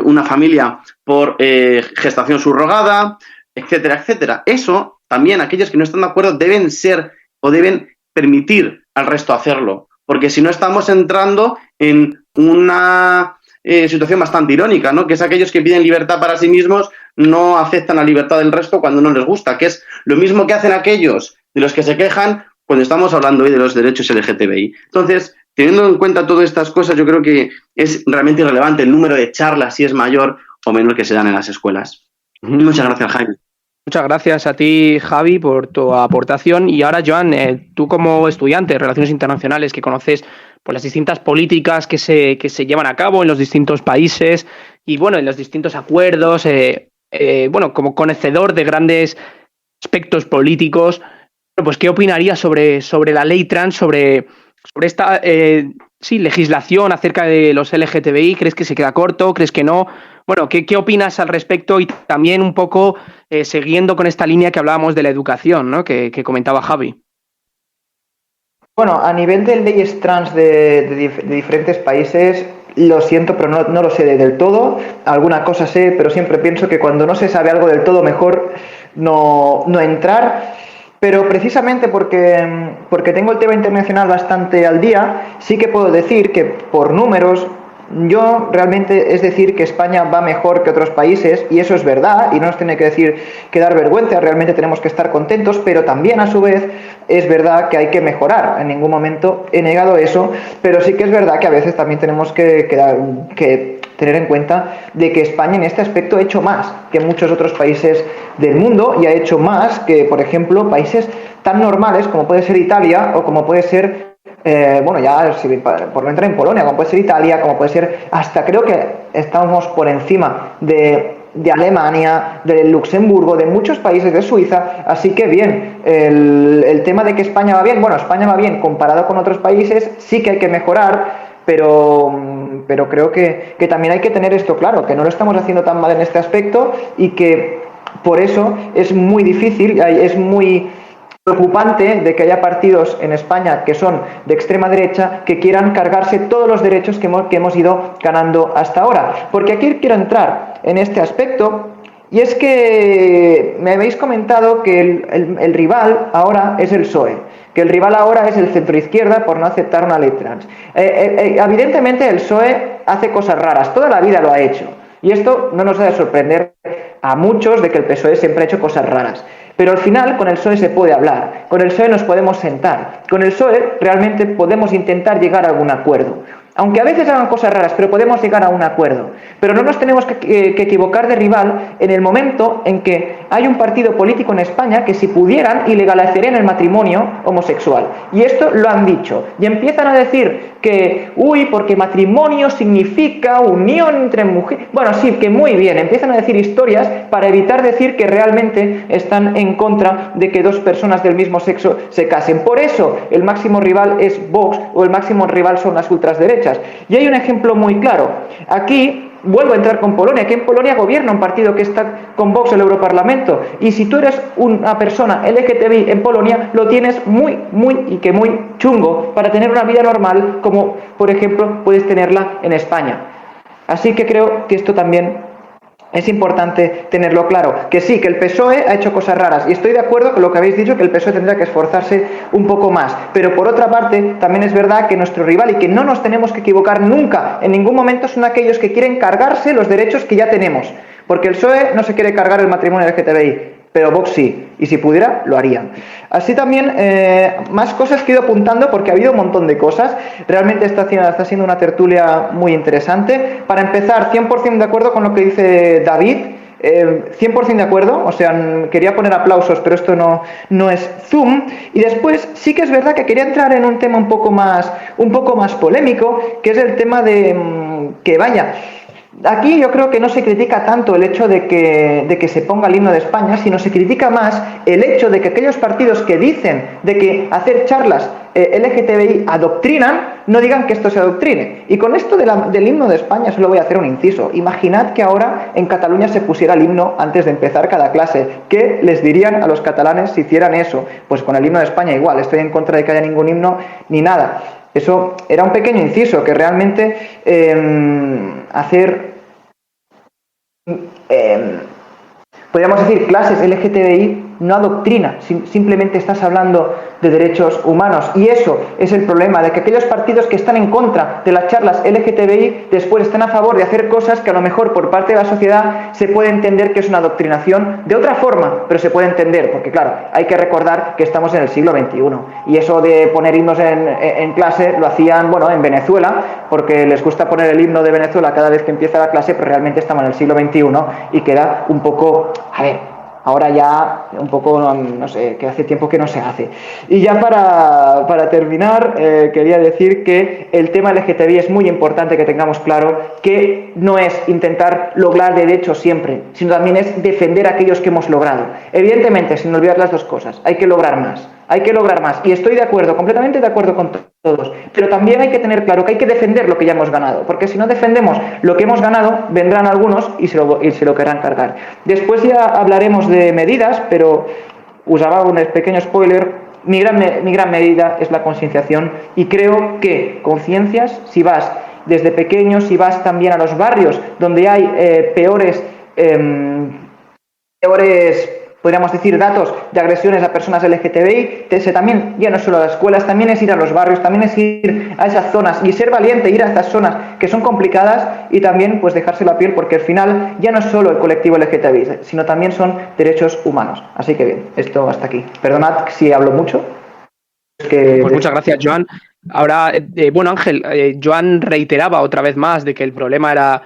una familia por gestación subrogada, etcétera, etcétera. Eso también aquellos que no están de acuerdo deben ser o deben permitir al resto hacerlo, porque si no estamos entrando en una situación bastante irónica, ¿no? Que es aquellos que piden libertad para sí mismos no aceptan la libertad del resto cuando no les gusta, que es lo mismo que hacen aquellos de los que se quejan cuando estamos hablando hoy de los derechos LGTBI. Entonces, teniendo en cuenta todas estas cosas, yo creo que es realmente irrelevante el número de charlas, si es mayor o menor, que se dan en las escuelas. Muchas gracias, Jaime. Muchas gracias a ti, Javi, por tu aportación. Y ahora, Joan, tú como estudiante de Relaciones Internacionales que conoces pues, las distintas políticas que se llevan a cabo en los distintos países y bueno, en los distintos acuerdos, bueno, como conocedor de grandes aspectos políticos, pues ¿qué opinarías sobre la ley trans, sobre esta legislación acerca de los LGTBI? ¿Crees que se queda corto? ¿Crees que no? Bueno, ¿qué opinas al respecto? Y también un poco siguiendo con esta línea que hablábamos de la educación, ¿no? que comentaba Javi. Bueno, a nivel de leyes trans de diferentes países, lo siento, pero no lo sé del todo. Alguna cosa sé, pero siempre pienso que cuando no se sabe algo del todo, mejor no entrar. Pero precisamente porque tengo el tema internacional bastante al día, sí que puedo decir que por números, yo realmente es decir que España va mejor que otros países, y eso es verdad, y no nos tiene que dar vergüenza, realmente tenemos que estar contentos, pero también a su vez es verdad que hay que mejorar. En ningún momento he negado eso, pero sí que es verdad que a veces también tenemos que tener en cuenta de que España en este aspecto ha hecho más que muchos otros países del mundo, y ha hecho más que, por ejemplo, países tan normales como puede ser Italia o como puede ser bueno, ya por no entrar en Polonia, como puede ser Italia, como puede ser, hasta creo que estamos por encima de Alemania, de Luxemburgo, de muchos países, de Suiza. Así que bien, el tema de que España va bien, bueno, España va bien comparado con otros países, sí que hay que mejorar, pero creo que también hay que tener esto claro, que no lo estamos haciendo tan mal en este aspecto, y que por eso es muy difícil, es muy preocupante de que haya partidos en España que son de extrema derecha que quieran cargarse todos los derechos que hemos ido ganando hasta ahora. Porque aquí quiero entrar en este aspecto, y es que me habéis comentado que el rival ahora es el PSOE, que el rival ahora es el centroizquierda por no aceptar una ley trans. Evidentemente el PSOE hace cosas raras, toda la vida lo ha hecho, y esto no nos ha de sorprender a muchos de que el PSOE siempre ha hecho cosas raras. Pero al final con el PSOE se puede hablar, con el PSOE nos podemos sentar, con el PSOE realmente podemos intentar llegar a algún acuerdo. Aunque a veces hagan cosas raras, pero podemos llegar a un acuerdo. Pero no nos tenemos que equivocar de rival en el momento en que hay un partido político en España que, si pudieran, ilegalizarían el matrimonio homosexual. Y esto lo han dicho. Y empiezan a decir que, porque matrimonio significa unión entre mujeres. Bueno, sí, que muy bien, empiezan a decir historias para evitar decir que realmente están en contra de que dos personas del mismo sexo se casen. Por eso el máximo rival es Vox, o el máximo rival son las ultraderechas. Y hay un ejemplo muy claro. Aquí vuelvo a entrar con Polonia, que en Polonia gobierna un partido que está con Vox en el Europarlamento, y si tú eres una persona LGTBI en Polonia, lo tienes muy chungo para tener una vida normal, como por ejemplo puedes tenerla en España. Así que creo que esto también es importante tenerlo claro. Que sí, que el PSOE ha hecho cosas raras, y estoy de acuerdo con lo que habéis dicho, que el PSOE tendrá que esforzarse un poco más, pero por otra parte también es verdad que nuestro rival, y que no nos tenemos que equivocar nunca, en ningún momento, son aquellos que quieren cargarse los derechos que ya tenemos, porque el PSOE no se quiere cargar el matrimonio LGTBI, pero Vox sí, y si pudiera, lo harían. Así también, más cosas que he ido apuntando, porque ha habido un montón de cosas. Realmente está siendo una tertulia muy interesante. Para empezar, 100% de acuerdo con lo que dice David, 100% de acuerdo, o sea, quería poner aplausos, pero esto no es Zoom. Y después sí que es verdad que quería entrar en un tema un poco más polémico, que es el tema de que vaya... Aquí yo creo que no se critica tanto el hecho de que se ponga el himno de España, sino se critica más el hecho de que aquellos partidos que dicen de que hacer charlas LGTBI adoctrinan, no digan que esto se adoctrine. Y con esto del himno de España solo voy a hacer un inciso. Imaginad que ahora en Cataluña se pusiera el himno antes de empezar cada clase. ¿Qué les dirían a los catalanes si hicieran eso? Pues con el himno de España igual. Estoy en contra de que haya ningún himno ni nada. Eso era un pequeño inciso, que realmente hacer, podríamos decir, clases LGTBI no adoctrina, simplemente estás hablando de derechos humanos. Y eso es el problema, de que aquellos partidos que están en contra de las charlas LGTBI después están a favor de hacer cosas que a lo mejor por parte de la sociedad se puede entender que es una adoctrinación de otra forma, pero se puede entender, porque claro, hay que recordar que estamos en el siglo XXI, y eso de poner himnos en clase lo hacían, bueno, en Venezuela, porque les gusta poner el himno de Venezuela cada vez que empieza la clase, pero realmente estamos en el siglo XXI y queda un poco, a ver, ahora ya un poco, no sé, que hace tiempo que no se hace. Y ya para terminar, quería decir que el tema LGTBI es muy importante que tengamos claro que no es intentar lograr derechos siempre, sino también es defender a aquellos que hemos logrado. Evidentemente, sin olvidar las dos cosas, hay que lograr más. Hay que lograr más, y estoy de acuerdo, completamente de acuerdo con todos, pero también hay que tener claro que hay que defender lo que ya hemos ganado, porque si no defendemos lo que hemos ganado, vendrán algunos y se lo querrán cargar. Después ya hablaremos de medidas, pero usaba un pequeño spoiler. Mi gran medida es la concienciación, y creo que conciencias, si vas desde pequeños, si vas también a los barrios donde hay peores, podríamos decir, datos de agresiones a personas LGTBI, también, ya no solo a las escuelas, también es ir a los barrios, también es ir a esas zonas y ser valiente, ir a esas zonas que son complicadas, y también pues dejarse la piel, porque al final ya no es solo el colectivo LGTBI, sino también son derechos humanos. Así que bien, esto hasta aquí. Perdonad si hablo mucho. Pues muchas gracias, Joan. Ahora, bueno, Ángel, Joan reiteraba otra vez más de que el problema era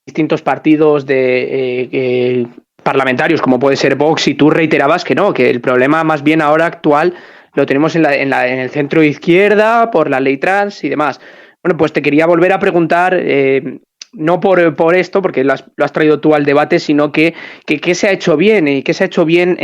distintos partidos de parlamentarios, como puede ser Vox, y tú reiterabas que no, que el problema más bien ahora actual lo tenemos en el centro izquierda, por la ley trans y demás. Bueno, pues te quería volver a preguntar, no por esto, porque lo has traído tú al debate, sino que qué se ha hecho bien, y qué se ha hecho bien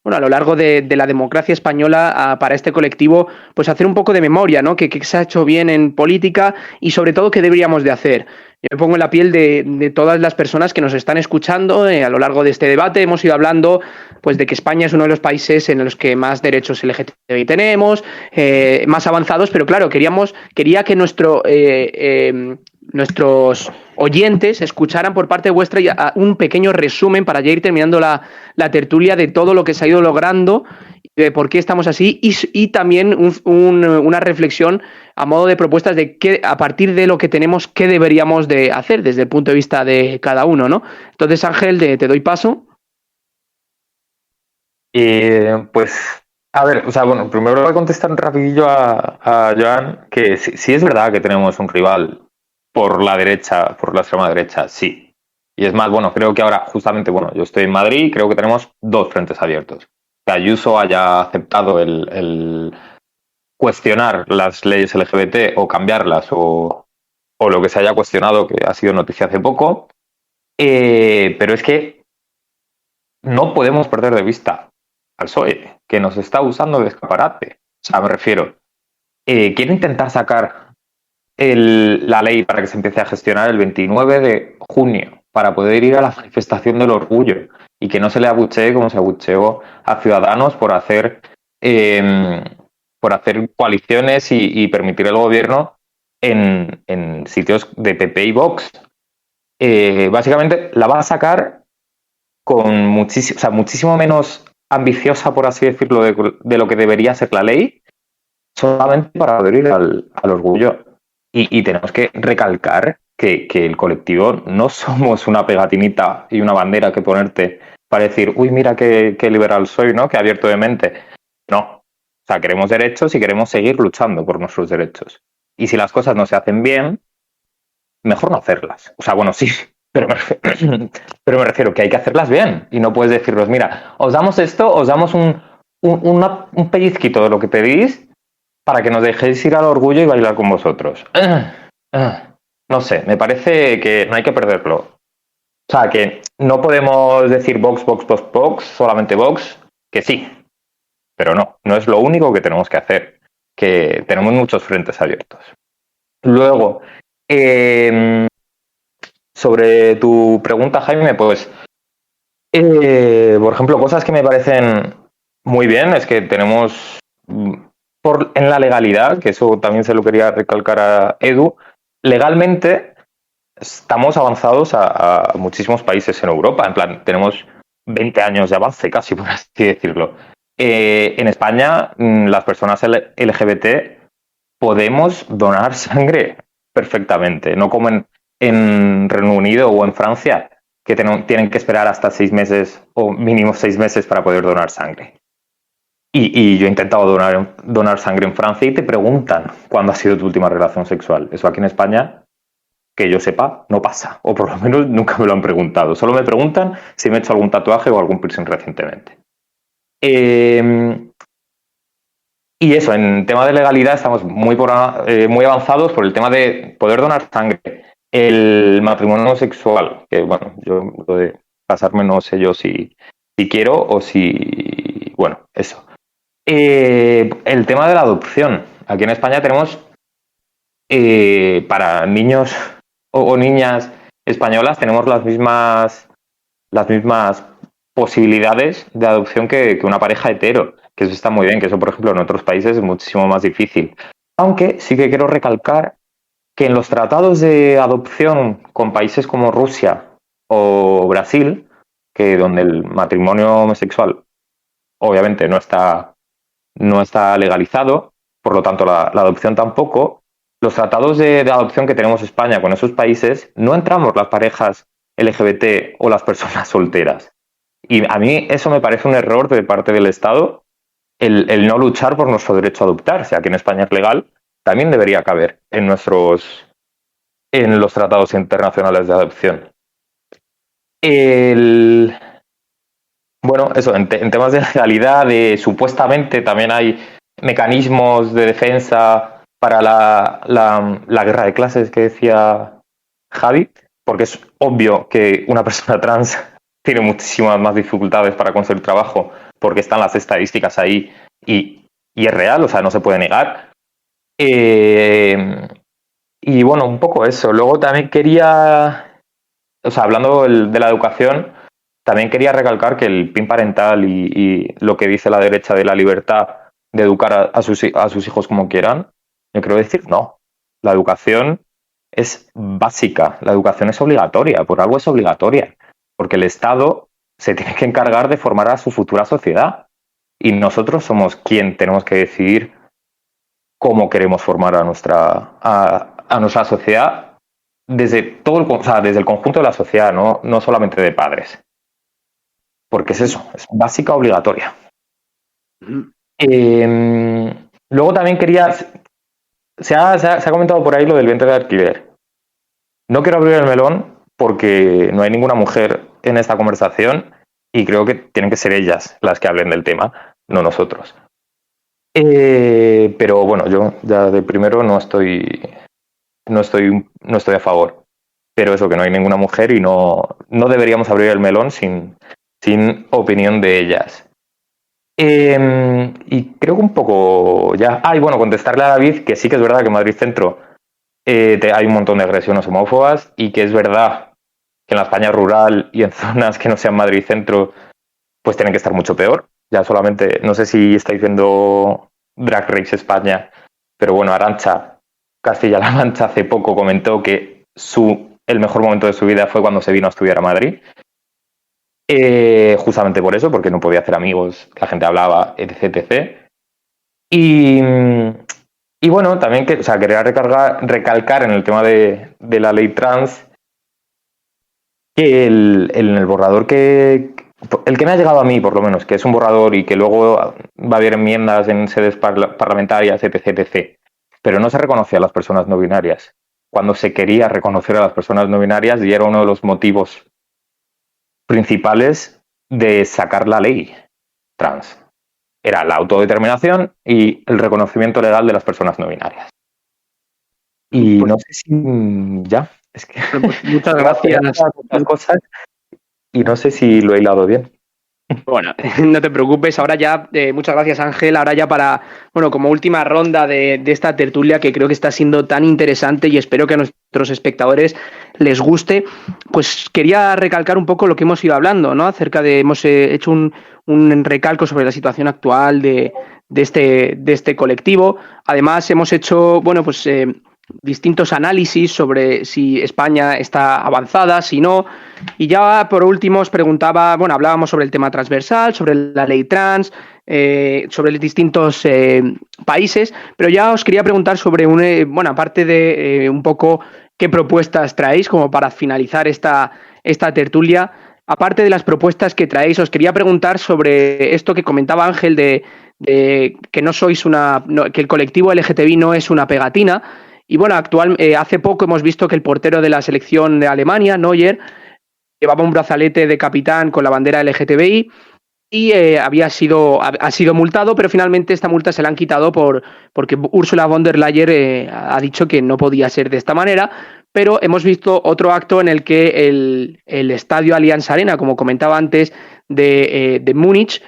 a lo largo de la democracia española para este colectivo, pues hacer un poco de memoria, ¿no? ¿Qué se ha hecho bien en política, y sobre todo qué deberíamos de hacer? Yo me pongo en la piel de todas las personas que nos están escuchando a lo largo de este debate. Hemos ido hablando pues de que España es uno de los países en los que más derechos LGTBI tenemos, más avanzados, pero claro, quería que nuestros oyentes escucharan por parte vuestra un pequeño resumen para ya ir terminando la tertulia de todo lo que se ha ido logrando, de por qué estamos así, y también una reflexión a modo de propuestas de qué, a partir de lo que tenemos, qué deberíamos de hacer desde el punto de vista de cada uno, ¿no? Entonces, Ángel, te doy paso. Pues, a ver, o sea, bueno, primero voy a contestar rapidillo a Joan, que sí es verdad que tenemos un rival por la derecha, por la extrema derecha, sí. Y es más, bueno, creo que ahora, justamente, bueno, yo estoy en Madrid, creo que tenemos dos frentes abiertos. Que Ayuso haya aceptado cuestionar las leyes LGBT o cambiarlas o lo que se haya cuestionado, que ha sido noticia hace poco. Pero es que no podemos perder de vista al PSOE, que nos está usando de escaparate. O sea, me refiero, quiero intentar sacar la ley para que se empiece a gestionar el 29 de junio, para poder ir a la manifestación del orgullo y que no se le abuchee como se abucheó a Ciudadanos por hacer coaliciones y permitir el gobierno en sitios de PP y Vox. Básicamente la va a sacar con muchísimo menos ambiciosa, por así decirlo, de lo que debería ser la ley, solamente para poder ir al orgullo. Y tenemos que recalcar que el colectivo no somos una pegatinita y una bandera que ponerte para decir, uy, mira qué liberal soy, ¿no? Qué abierto de mente. No. O sea, queremos derechos y queremos seguir luchando por nuestros derechos. Y si las cosas no se hacen bien, mejor no hacerlas. O sea, bueno, sí, pero me refiero que hay que hacerlas bien. Y no puedes decirles, mira, os damos esto, os damos un pellizquito de lo que pedís para que nos dejéis ir al orgullo y bailar con vosotros. No sé, me parece que no hay que perderlo. O sea, que no podemos decir Vox, solamente Vox, que sí. Pero no es lo único que tenemos que hacer. Que tenemos muchos frentes abiertos. Luego, sobre tu pregunta, Jaime, pues, por ejemplo, cosas que me parecen muy bien es que tenemos... en la legalidad, que eso también se lo quería recalcar a Edu, legalmente estamos avanzados a muchísimos países en Europa. En plan, tenemos 20 años de avance, casi, por así decirlo. En España, las personas LGBT podemos donar sangre perfectamente, no como en Reino Unido o en Francia, que tienen que esperar hasta 6 meses o mínimo 6 meses para poder donar sangre. Y yo he intentado donar sangre en Francia y te preguntan cuándo ha sido tu última relación sexual. Eso aquí en España, que yo sepa, no pasa. O por lo menos nunca me lo han preguntado. Solo me preguntan si me he hecho algún tatuaje o algún piercing recientemente. Y eso, en tema de legalidad estamos muy avanzados por el tema de poder donar sangre. El matrimonio homosexual, que bueno, yo lo de casarme no sé yo si quiero o si... Bueno, eso. El tema de la adopción. Aquí en España tenemos para niños o niñas españolas tenemos las mismas posibilidades de adopción que una pareja hetero, que eso está muy bien, que eso por ejemplo en otros países es muchísimo más difícil. Aunque sí que quiero recalcar que en los tratados de adopción con países como Rusia o Brasil, que donde el matrimonio homosexual obviamente no está legalizado, por lo tanto la adopción tampoco, los tratados de adopción que tenemos España con esos países no entramos las parejas LGBT o las personas solteras. Y a mí eso me parece un error de parte del Estado, el no luchar por nuestro derecho a adoptar. Si aquí en España es legal, también debería caber en los tratados internacionales de adopción. Bueno, eso, en temas de legalidad, supuestamente también hay mecanismos de defensa para la guerra de clases que decía Javi, porque es obvio que una persona trans tiene muchísimas más dificultades para conseguir trabajo porque están las estadísticas ahí y es real, o sea, no se puede negar. Y bueno, un poco eso. Luego también quería, o sea, hablando de la educación, también quería recalcar que el PIN parental y lo que dice la derecha de la libertad de educar a sus hijos como quieran, yo quiero decir, no. La educación es básica, la educación es obligatoria, por algo es obligatoria, porque el Estado se tiene que encargar de formar a su futura sociedad y nosotros somos quien tenemos que decidir cómo queremos formar a nuestra sociedad desde desde el conjunto de la sociedad, no solamente de padres. Porque es eso, es básica obligatoria. Luego también se ha comentado por ahí lo del vientre de alquiler. No quiero abrir el melón porque no hay ninguna mujer en esta conversación y creo que tienen que ser ellas las que hablen del tema, no nosotros. Pero bueno, yo ya de primero no estoy a favor. Pero eso, que no hay ninguna mujer y no deberíamos abrir el melón sin opinión de ellas. Y creo que un poco ya... y bueno, contestarle a David que sí que es verdad que en Madrid Centro hay un montón de agresiones homófobas y que es verdad que en la España rural y en zonas que no sean Madrid Centro pues tienen que estar mucho peor. Ya solamente, no sé si estáis viendo Drag Race España, pero bueno, Arantxa Castilla-La Mancha hace poco comentó que el mejor momento de su vida fue cuando se vino a estudiar a Madrid. Justamente por eso, porque no podía hacer amigos, la gente hablaba, etc. Y bueno, también quería recalcar en el tema de la ley trans que el borrador el que me ha llegado a mí, por lo menos, que es un borrador y que luego va a haber enmiendas en sedes parlamentarias, etc. Pero no se reconoce a las personas no binarias. Cuando se quería reconocer a las personas no binarias, y era uno de los motivos principales de sacar la ley trans. Era la autodeterminación y el reconocimiento legal de las personas no binarias. Y no sé si... ya, es que... Pues muchas gracias. Muchas cosas y no sé si lo he hilado bien. Bueno, no te preocupes, ahora ya, muchas gracias Ángel, ahora ya como última ronda de esta tertulia que creo que está siendo tan interesante y espero que a nuestros espectadores les guste, pues quería recalcar un poco lo que hemos ido hablando, ¿no? Hemos hecho un recalco sobre la situación actual de este colectivo, además hemos hecho, distintos análisis sobre si España está avanzada, si no, y ya por último os preguntaba, hablábamos sobre el tema transversal, sobre la ley trans, sobre los distintos países, pero ya os quería preguntar sobre aparte de un poco qué propuestas traéis como para finalizar esta tertulia. Aparte de las propuestas que traéis, os quería preguntar sobre esto que comentaba Ángel de que no sois que el colectivo LGTBI no es una pegatina. Y bueno, hace poco hemos visto que el portero de la selección de Alemania, Neuer, llevaba un brazalete de capitán con la bandera LGTBI y ha sido multado, pero finalmente esta multa se la han quitado porque Ursula von der Leyen ha dicho que no podía ser de esta manera. Pero hemos visto otro acto en el que el estadio Allianz Arena, como comentaba antes, de Múnich,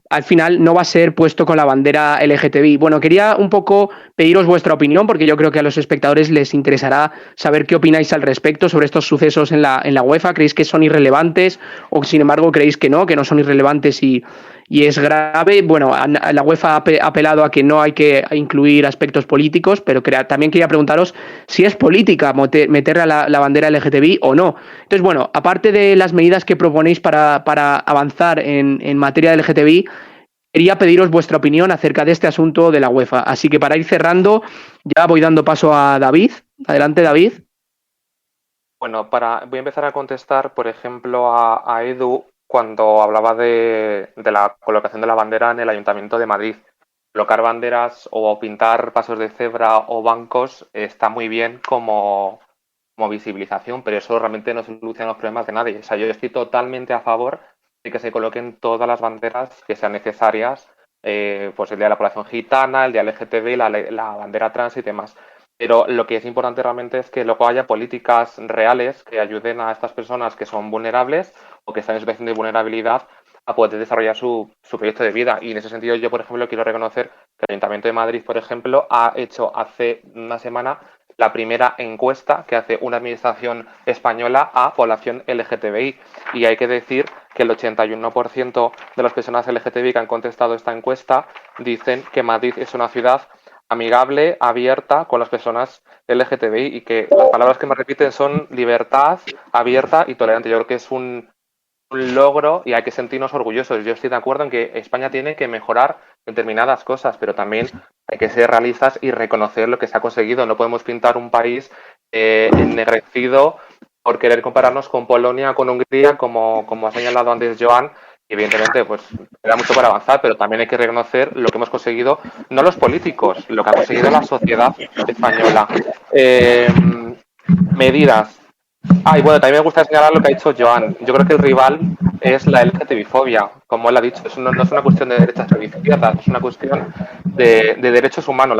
al final no va a ser puesto con la bandera LGTBI. Bueno, quería un poco pediros vuestra opinión, porque yo creo que a los espectadores les interesará saber qué opináis al respecto sobre estos sucesos en la UEFA. ¿Creéis que son irrelevantes o, sin embargo, creéis que no son irrelevantes y es grave? Bueno, la UEFA ha apelado a que no hay que incluir aspectos políticos, pero también quería preguntaros si es política meter la bandera LGTBI o no. Entonces, bueno, aparte de las medidas que proponéis para avanzar en materia de LGTBI, quería pediros vuestra opinión acerca de este asunto de la UEFA. Así que para ir cerrando, ya voy dando paso a David. Adelante, David. Bueno, voy a empezar a contestar, por ejemplo, a Edu cuando hablaba de la colocación de la bandera en el Ayuntamiento de Madrid. Colocar banderas o pintar pasos de cebra o bancos está muy bien como visibilización, pero eso realmente no soluciona los problemas de nadie. O sea, yo estoy totalmente a favor de que se coloquen todas las banderas que sean necesarias, pues el Día de la Población Gitana, el Día LGTB, la bandera trans y demás. Pero lo que es importante realmente es que luego haya políticas reales que ayuden a estas personas que son vulnerables o que están en situación de vulnerabilidad a poder desarrollar su proyecto de vida. Y en ese sentido yo, por ejemplo, quiero reconocer que el Ayuntamiento de Madrid, por ejemplo, ha hecho hace una semana la primera encuesta que hace una administración española a población LGTBI. Y hay que decir que el 81% de las personas LGTBI que han contestado esta encuesta dicen que Madrid es una ciudad amigable, abierta con las personas LGTBI y que las palabras que me repiten son libertad, abierta y tolerante. Yo creo que es un logro y hay que sentirnos orgullosos. Yo estoy de acuerdo en que España tiene que mejorar determinadas cosas, pero también hay que ser realistas y reconocer lo que se ha conseguido. No podemos pintar un país ennegrecido por querer compararnos con Polonia, con Hungría, como ha señalado antes Joan. Evidentemente, pues queda mucho para avanzar, pero también hay que reconocer lo que hemos conseguido, no los políticos, lo que ha conseguido la sociedad española. Medidas. Y bueno, también me gusta señalar lo que ha dicho Joan. Yo creo que el rival es la LGTBI-fobia. Como él ha dicho, no es una cuestión de derechas o izquierdas, es una cuestión de derechos humanos.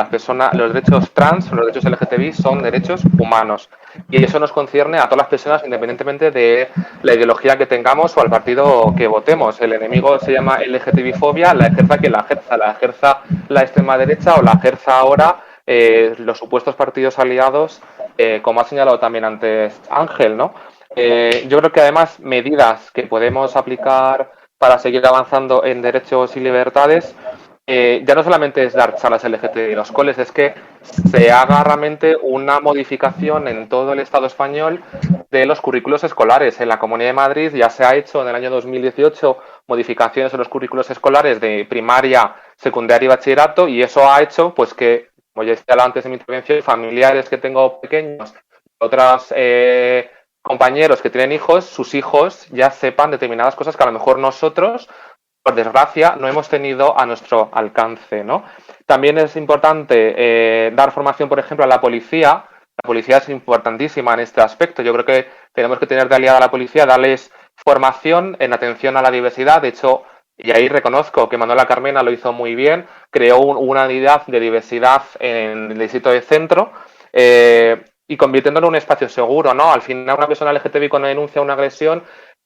Los derechos trans, los derechos LGTBI son derechos humanos. Y eso nos concierne a todas las personas independientemente de la ideología que tengamos o al partido que votemos. El enemigo se llama LGTBI-fobia, la ejerza quien la ejerza la extrema derecha o la ejerza ahora los supuestos partidos aliados, como ha señalado también antes Ángel, ¿no? Yo creo que además medidas que podemos aplicar para seguir avanzando en derechos y libertades, ya no solamente es dar charlas LGTBI en los coles, es que se haga realmente una modificación en todo el Estado español de los currículos escolares. En la Comunidad de Madrid ya se ha hecho en el año 2018 modificaciones en los currículos escolares de primaria, secundaria y bachillerato, y eso ha hecho pues que, como ya he señalado antes en mi intervención, familiares que tengo pequeños, otras compañeros que tienen hijos, sus hijos ya sepan determinadas cosas que a lo mejor nosotros, por desgracia, no hemos tenido a nuestro alcance, ¿no? También es importante dar formación, por ejemplo, a la policía. La policía es importantísima en este aspecto. Yo creo que tenemos que tener de aliada a la policía, darles formación en atención a la diversidad. De hecho, y ahí reconozco que Manuela Carmena lo hizo muy bien, creó una unidad de diversidad en el distrito de Centro, y convirtiéndolo en un espacio seguro, ¿no? Al final, una persona LGTBI cuando denuncia una agresión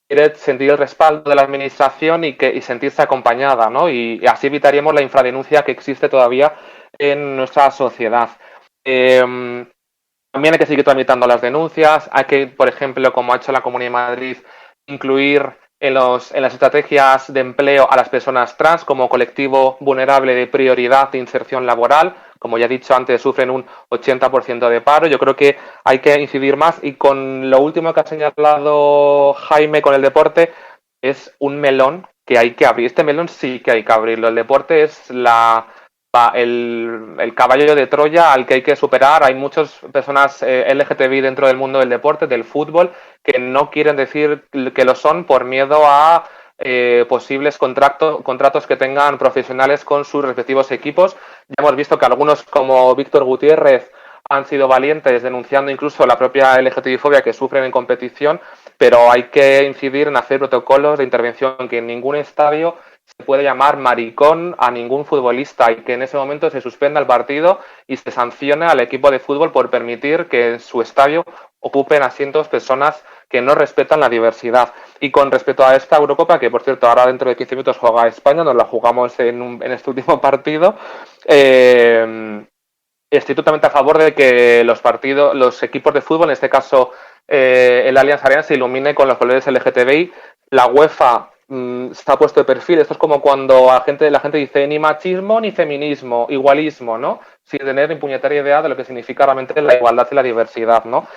quiere sentir el respaldo de la administración y sentirse acompañada, ¿no? Y así evitaríamos la infradenuncia que existe todavía en nuestra sociedad. También hay que seguir tramitando las denuncias, hay que, por ejemplo, como ha hecho la Comunidad de Madrid, incluir en las estrategias de empleo a las personas trans como colectivo vulnerable de prioridad de inserción laboral. Como ya he dicho antes, sufren un 80% de paro. Yo creo que hay que incidir más. Y con lo último que ha señalado Jaime con el deporte, es un melón que hay que abrir. Este melón sí que hay que abrirlo. El deporte es el caballo de Troya al que hay que superar. Hay muchas personas LGTBI dentro del mundo del deporte, del fútbol, que no quieren decir que lo son por miedo a posibles contratos que tengan profesionales con sus respectivos equipos. Ya hemos visto que algunos, como Víctor Gutiérrez, han sido valientes denunciando incluso la propia LGTBI-fobia que sufren en competición, pero hay que incidir en hacer protocolos de intervención, que en ningún estadio se puede llamar maricón a ningún futbolista y que en ese momento se suspenda el partido y se sancione al equipo de fútbol por permitir que en su estadio ocupen asientos personas que no respetan la diversidad. Y con respecto a esta Eurocopa, que por cierto ahora dentro de 15 minutos juega España, nos la jugamos en este último partido, estoy totalmente a favor de que los equipos de fútbol, en este caso el Allianz Arena, se ilumine con los colores LGTBI. La UEFA se ha puesto de perfil. Esto es como cuando la gente dice ni machismo ni feminismo, igualismo, ¿no? Sin tener ni puñetera idea de lo que significa realmente la igualdad y la diversidad, ¿no?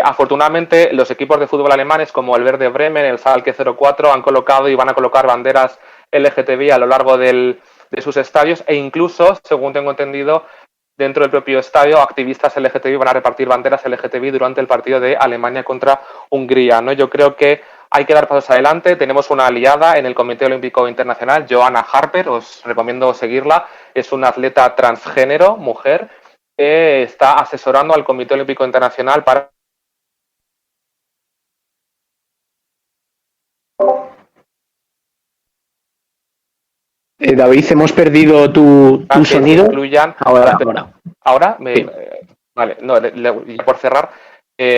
Afortunadamente, los equipos de fútbol alemanes como el Werder Bremen, el Schalke 04 han colocado y van a colocar banderas LGTBI a lo largo de sus estadios, e incluso, según tengo entendido, dentro del propio estadio, activistas LGTBI van a repartir banderas LGTBI durante el partido de Alemania contra Hungría, ¿no? Yo creo que hay que dar pasos adelante. Tenemos una aliada en el Comité Olímpico Internacional, Joanna Harper, os recomiendo seguirla. Es una atleta transgénero, mujer, que está asesorando al Comité Olímpico Internacional para... David, hemos perdido tu sonido. Ahora. Vale, no, por cerrar,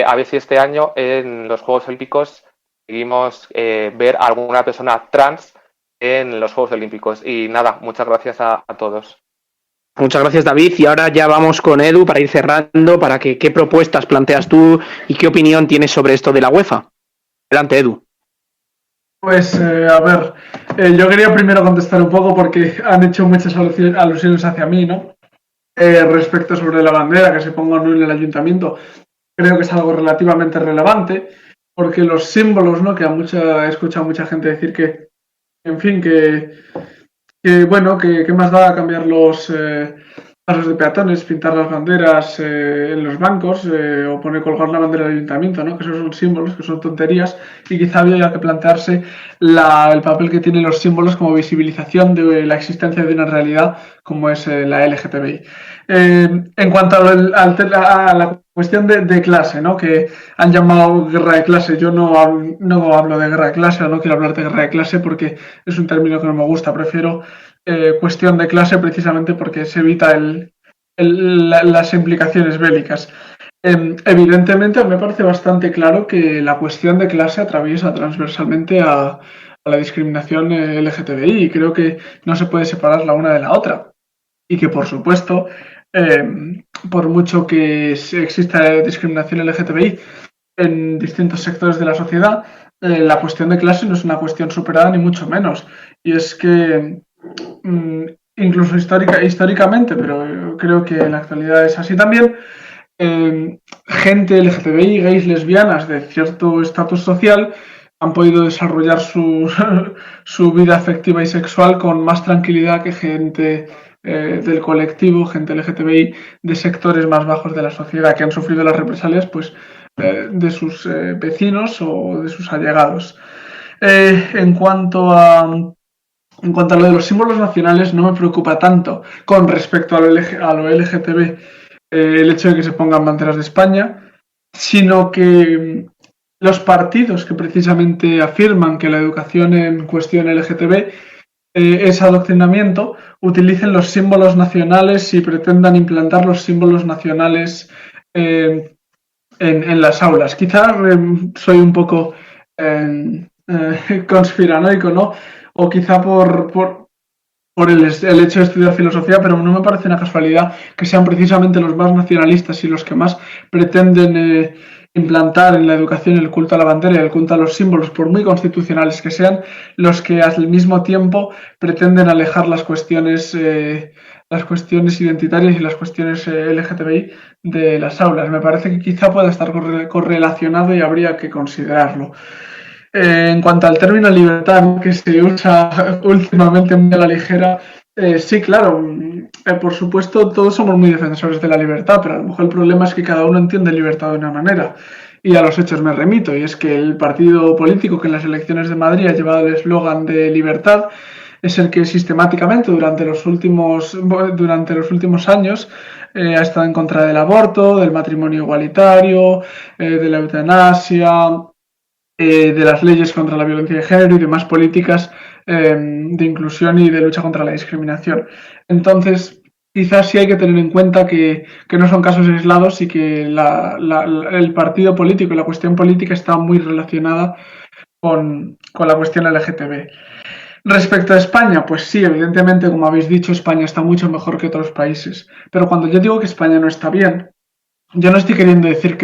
a ver si este año en los Juegos Olímpicos conseguimos ver a alguna persona trans en los Juegos Olímpicos. Y nada, muchas gracias a todos. Muchas gracias, David. Y ahora ya vamos con Edu para ir cerrando, para que qué propuestas planteas tú y qué opinión tienes sobre esto de la UEFA. Adelante, Edu. Pues, a ver, yo quería primero contestar un poco porque han hecho muchas alusiones hacia mí, ¿no? Respecto sobre la bandera, que se ponga o no en el ayuntamiento. Creo que es algo relativamente relevante, porque los símbolos, ¿no? Que he escuchado a mucha gente decir que, en fin, que más da cambiar los pasos de peatones, pintar las banderas en los bancos o colgar la bandera del ayuntamiento, ¿no? Que esos son símbolos, que son tonterías, y quizá había que plantearse el papel que tienen los símbolos como visibilización de la existencia de una realidad como es la LGTBI. En cuanto a la cuestión de clase, ¿no? Que han llamado guerra de clase. Yo no hablo de guerra de clase, o no quiero hablar de guerra de clase porque es un término que no me gusta. Prefiero cuestión de clase precisamente porque se evita las implicaciones bélicas. Evidentemente, me parece bastante claro que la cuestión de clase atraviesa transversalmente a la discriminación LGTBI y creo que no se puede separar la una de la otra. Y que, por supuesto, por mucho que exista discriminación LGTBI en distintos sectores de la sociedad, la cuestión de clase no es una cuestión superada ni mucho menos. Y es que incluso históricamente, pero creo que en la actualidad es así también, gente LGTBI, gays, lesbianas de cierto estatus social han podido desarrollar su vida afectiva y sexual con más tranquilidad que gente del colectivo, gente LGTBI de sectores más bajos de la sociedad que han sufrido las represalias pues, de sus vecinos o de sus allegados. En cuanto a lo de los símbolos nacionales, no me preocupa tanto con respecto a lo LGTB el hecho de que se pongan banderas de España, sino que los partidos que precisamente afirman que la educación en cuestión LGTB es adoctrinamiento, utilicen los símbolos nacionales y pretendan implantar los símbolos nacionales en las aulas. Quizá soy un poco conspiranoico, ¿no? O quizá por el hecho de estudiar filosofía, pero no me parece una casualidad que sean precisamente los más nacionalistas y los que más pretenden implantar en la educación el culto a la bandera y el culto a los símbolos, por muy constitucionales que sean, los que al mismo tiempo pretenden alejar las cuestiones identitarias y las cuestiones LGTBI de las aulas. Me parece que quizá pueda estar correlacionado y habría que considerarlo. En cuanto al término libertad, que se usa últimamente muy a la ligera, sí, claro, por supuesto todos somos muy defensores de la libertad, pero a lo mejor el problema es que cada uno entiende libertad de una manera. Y a los hechos me remito, y es que el partido político que en las elecciones de Madrid ha llevado el eslogan de libertad es el que sistemáticamente durante los últimos años ha estado en contra del aborto, del matrimonio igualitario, de la eutanasia, de las leyes contra la violencia de género y demás políticas de inclusión y de lucha contra la discriminación. Entonces, quizás sí hay que tener en cuenta que no son casos aislados y que el partido político y la cuestión política está muy relacionada con la cuestión LGTB. Respecto a España, pues sí, evidentemente, como habéis dicho, España está mucho mejor que otros países. Pero cuando yo digo que España no está bien, yo no estoy queriendo decir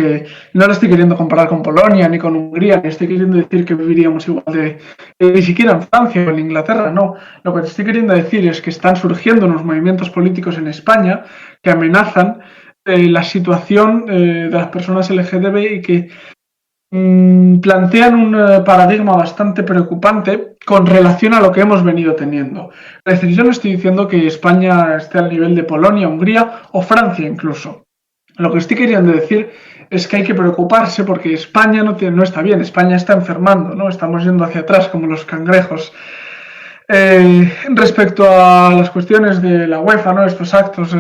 no lo estoy queriendo comparar con Polonia ni con Hungría, ni estoy queriendo decir que viviríamos igual ni siquiera en Francia o en Inglaterra, no. Lo que estoy queriendo decir es que están surgiendo unos movimientos políticos en España que amenazan la situación de las personas LGTB y que plantean un paradigma bastante preocupante con relación a lo que hemos venido teniendo. Es decir, yo no estoy diciendo que España esté al nivel de Polonia, Hungría o Francia incluso. Lo que estoy queriendo decir es que hay que preocuparse porque España no está bien, España está enfermando, ¿no? Estamos yendo hacia atrás como los cangrejos. Respecto a las cuestiones de la UEFA, ¿no? Estos actos,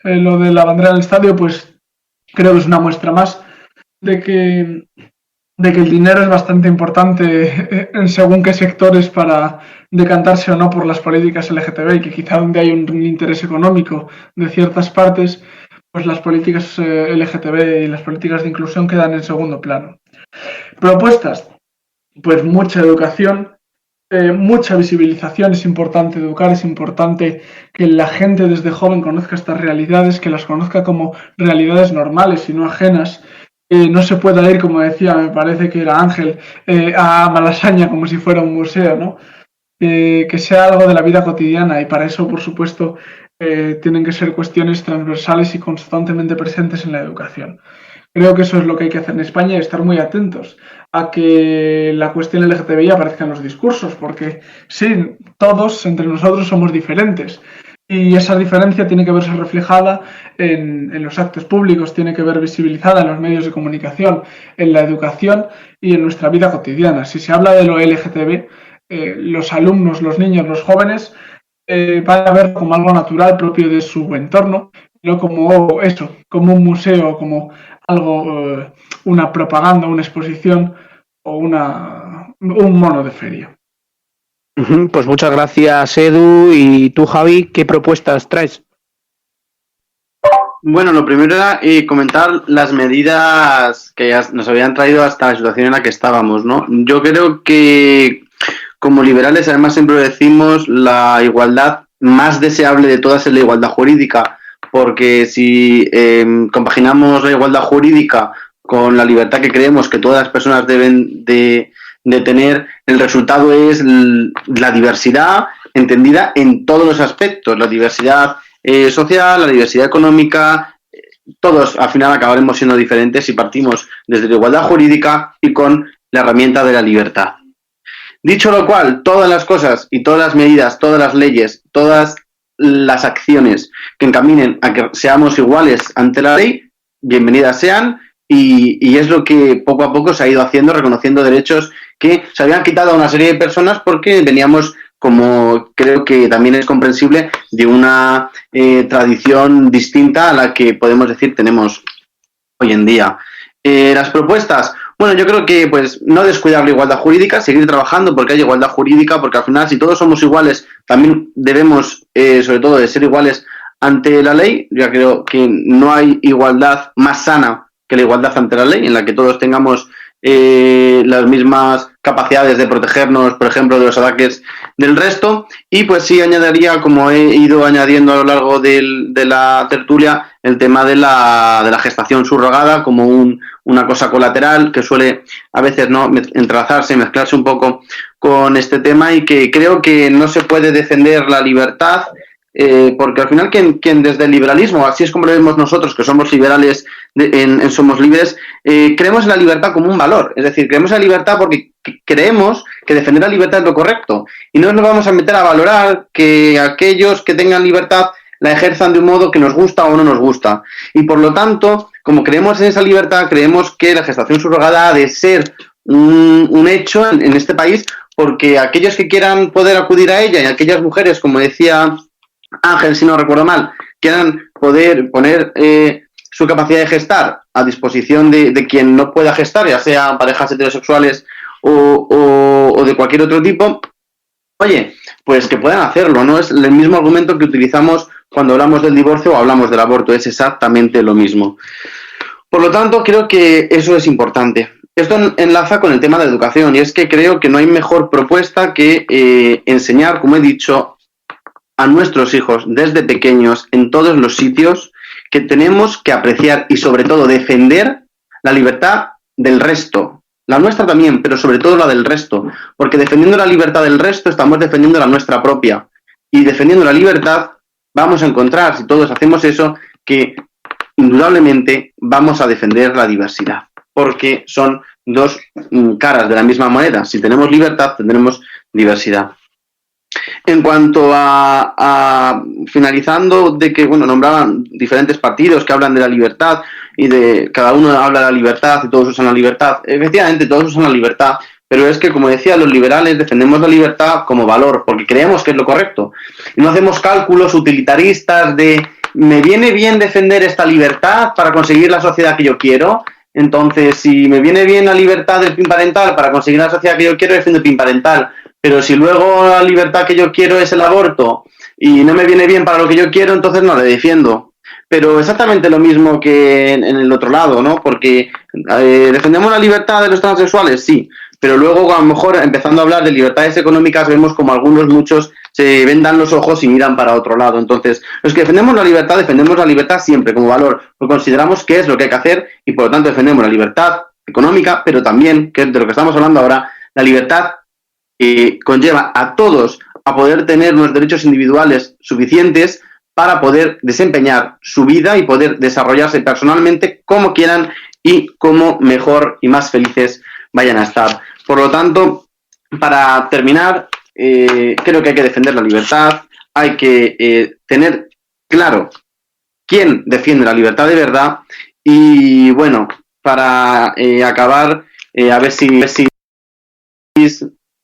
lo de la bandera del estadio, pues creo que es una muestra más de que el dinero es bastante importante en según qué sectores para decantarse o no por las políticas LGTB y que quizá donde hay un interés económico de ciertas partes, pues las políticas LGTB y las políticas de inclusión quedan en segundo plano. Propuestas, pues mucha educación, mucha visibilización, es importante educar, es importante que la gente desde joven conozca estas realidades, que las conozca como realidades normales y no ajenas. No se pueda ir, como decía, me parece que era Ángel, a Malasaña como si fuera un museo, ¿no? Que sea algo de la vida cotidiana y para eso, por supuesto, tienen que ser cuestiones transversales y constantemente presentes en la educación. Creo que eso es lo que hay que hacer en España y estar muy atentos a que la cuestión LGTBI aparezca en los discursos, porque sí, todos entre nosotros somos diferentes y esa diferencia tiene que verse reflejada en los actos públicos, tiene que ver visibilizada en los medios de comunicación, en la educación y en nuestra vida cotidiana. Si se habla de lo LGTB, los alumnos, los niños, los jóvenes van a ver como algo natural propio de su entorno no como eso, como un museo, como algo, una propaganda, una exposición o un mono de feria. Pues muchas gracias, Edu. Y tú, Javi, ¿qué propuestas traes? Bueno, lo primero era comentar las medidas que ya nos habían traído hasta la situación en la que estábamos, ¿no? Yo creo que como liberales, además siempre lo decimos, la igualdad más deseable de todas es la igualdad jurídica, porque si compaginamos la igualdad jurídica con la libertad que creemos que todas las personas deben de tener, el resultado es la diversidad entendida en todos los aspectos, la diversidad social, la diversidad económica, todos al final acabaremos siendo diferentes si partimos desde la igualdad jurídica y con la herramienta de la libertad. Dicho lo cual, todas las cosas y todas las medidas, todas las leyes, todas las acciones que encaminen a que seamos iguales ante la ley, bienvenidas sean, y es lo que poco a poco se ha ido haciendo, reconociendo derechos que se habían quitado a una serie de personas porque veníamos, como creo que también es comprensible, de una tradición distinta a la que podemos decir tenemos hoy en día. Las propuestas, bueno, yo creo que pues no descuidar la igualdad jurídica, seguir trabajando porque hay igualdad jurídica, porque al final si todos somos iguales, también debemos, sobre todo, de ser iguales ante la ley. Yo creo que no hay igualdad más sana que la igualdad ante la ley, en la que todos tengamos las mismas capacidades de protegernos, por ejemplo, de los ataques del resto. Y pues sí añadiría, como he ido añadiendo a lo largo de la tertulia, el tema de la gestación subrogada como una cosa colateral que suele a veces no entrelazarse, mezclarse un poco con este tema, y que creo que no se puede defender la libertad porque al final quien desde el liberalismo, así es como lo vemos nosotros, que somos liberales en Somos Libres, creemos en la libertad como un valor. Es decir, creemos en la libertad porque creemos que defender la libertad es lo correcto, y no nos vamos a meter a valorar que aquellos que tengan libertad la ejerzan de un modo que nos gusta o no nos gusta. Y por lo tanto, como creemos en esa libertad, creemos que la gestación subrogada ha de ser un hecho en este país, porque aquellos que quieran poder acudir a ella, y aquellas mujeres, como decía Ángel, si no recuerdo mal, quieran poder poner su capacidad de gestar a disposición de quien no pueda gestar, ya sea parejas heterosexuales o de cualquier otro tipo, oye, pues que puedan hacerlo. No es el mismo argumento que utilizamos cuando hablamos del divorcio o hablamos del aborto, es exactamente lo mismo. Por lo tanto, creo que eso es importante. Esto enlaza con el tema de la educación, y es que creo que no hay mejor propuesta que enseñar, como he dicho, a nuestros hijos desde pequeños en todos los sitios que tenemos que apreciar y sobre todo defender la libertad del resto, la nuestra también, pero sobre todo la del resto, porque defendiendo la libertad del resto estamos defendiendo la nuestra propia, y defendiendo la libertad vamos a encontrar, si todos hacemos eso, que indudablemente vamos a defender la diversidad, porque son dos caras de la misma moneda. Si tenemos libertad, tendremos diversidad. En cuanto a finalizando, de que, bueno, nombraban diferentes partidos que hablan de la libertad y de cada uno habla de la libertad y todos usan la libertad. Efectivamente, todos usan la libertad, pero es que, como decía, los liberales defendemos la libertad como valor porque creemos que es lo correcto. Y no hacemos cálculos utilitaristas de ¿me viene bien defender esta libertad para conseguir la sociedad que yo quiero? Entonces, si me viene bien la libertad del PIN parental para conseguir la sociedad que yo quiero, defiendo el PIN parental. Pero si luego la libertad que yo quiero es el aborto y no me viene bien para lo que yo quiero, entonces no le defiendo. Pero exactamente lo mismo que en el otro lado, ¿no? Porque defendemos la libertad de los transexuales, sí, pero luego a lo mejor empezando a hablar de libertades económicas vemos como muchos se vendan los ojos y miran para otro lado. Entonces, los que defendemos la libertad siempre como valor, porque consideramos que es lo que hay que hacer y por lo tanto defendemos la libertad económica, pero también, que es de lo que estamos hablando ahora, la libertad conlleva a todos a poder tener unos derechos individuales suficientes para poder desempeñar su vida y poder desarrollarse personalmente como quieran y como mejor y más felices vayan a estar. Por lo tanto, para terminar, creo que hay que defender la libertad, hay que tener claro quién defiende la libertad de verdad y, bueno, para acabar, a ver si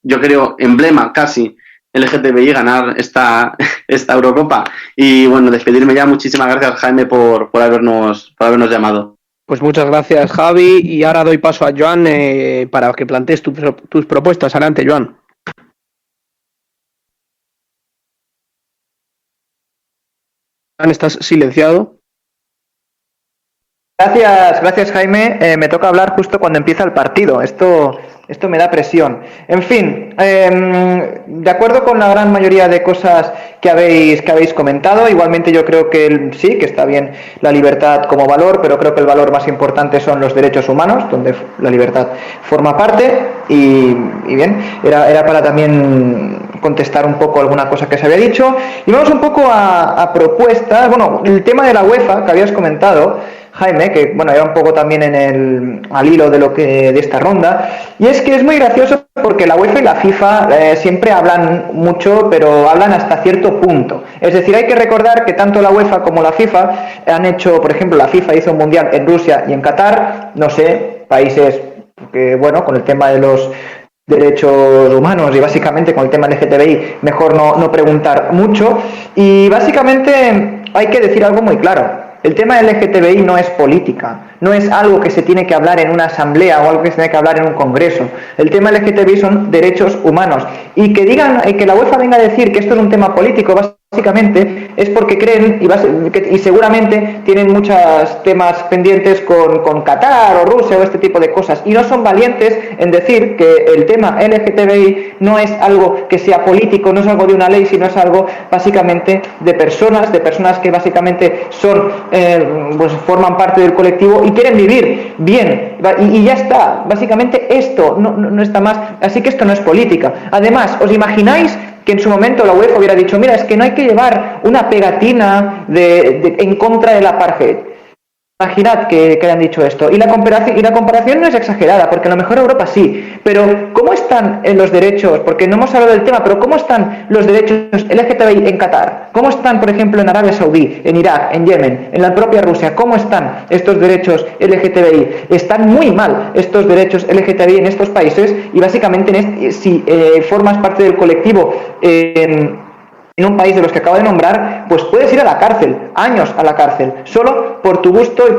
yo creo, emblema casi LGTBI ganar esta Eurocopa. Y bueno, despedirme ya. Muchísimas gracias, Jaime, por habernos llamado. Pues muchas gracias, Javi, y ahora doy paso a Joan para que plantees tus propuestas. Adelante, Joan. Joan, estás silenciado. Gracias Jaime. Me toca hablar justo cuando empieza el partido. Esto me da presión. En fin, de acuerdo con la gran mayoría de cosas que habéis comentado, igualmente yo creo que sí, que está bien la libertad como valor, pero creo que el valor más importante son los derechos humanos, donde la libertad forma parte. Y bien, era para también contestar un poco alguna cosa que se había dicho. Y vamos un poco a propuestas. Bueno, el tema de la UEFA que habías comentado, Jaime, que bueno, era un poco también al hilo de esta ronda, y es que es muy gracioso porque la UEFA y la FIFA siempre hablan mucho, pero hablan hasta cierto punto. Es decir, hay que recordar que tanto la UEFA como la FIFA han hecho, por ejemplo, la FIFA hizo un mundial en Rusia y en Qatar, no sé, países que, bueno, con el tema de los derechos humanos y básicamente con el tema LGTBI, mejor no preguntar mucho, y básicamente hay que decir algo muy claro. El tema LGTBI no es política, no es algo que se tiene que hablar en una asamblea o algo que se tiene que hablar en un congreso. El tema LGTBI son derechos humanos. Y que digan, que la UEFA venga a decir que esto es un tema político, básicamente es porque creen y seguramente tienen muchos temas pendientes con Qatar o Rusia o este tipo de cosas, y no son valientes en decir que el tema LGTBI no es algo que sea político, no es algo de una ley, sino es algo básicamente de personas que básicamente son pues forman parte del colectivo y quieren vivir bien, y ya está. Básicamente esto no está más, así que esto no es política. Además, ¿os imagináis que en su momento la UEFA hubiera dicho, mira, es que no hay que llevar una pegatina en contra del apartheid? Imaginad que hayan dicho esto. Y la comparación no es exagerada, porque a lo mejor Europa sí. Pero, ¿cómo están los derechos? Porque no hemos hablado del tema, pero ¿cómo están los derechos LGTBI en Qatar? ¿Cómo están, por ejemplo, en Arabia Saudí, en Irak, en Yemen, en la propia Rusia? ¿Cómo están estos derechos LGTBI? Están muy mal estos derechos LGTBI en estos países, y básicamente si formas parte del colectivo en un país de los que acabo de nombrar, pues puedes ir a la cárcel, años a la cárcel, solo por tu gusto y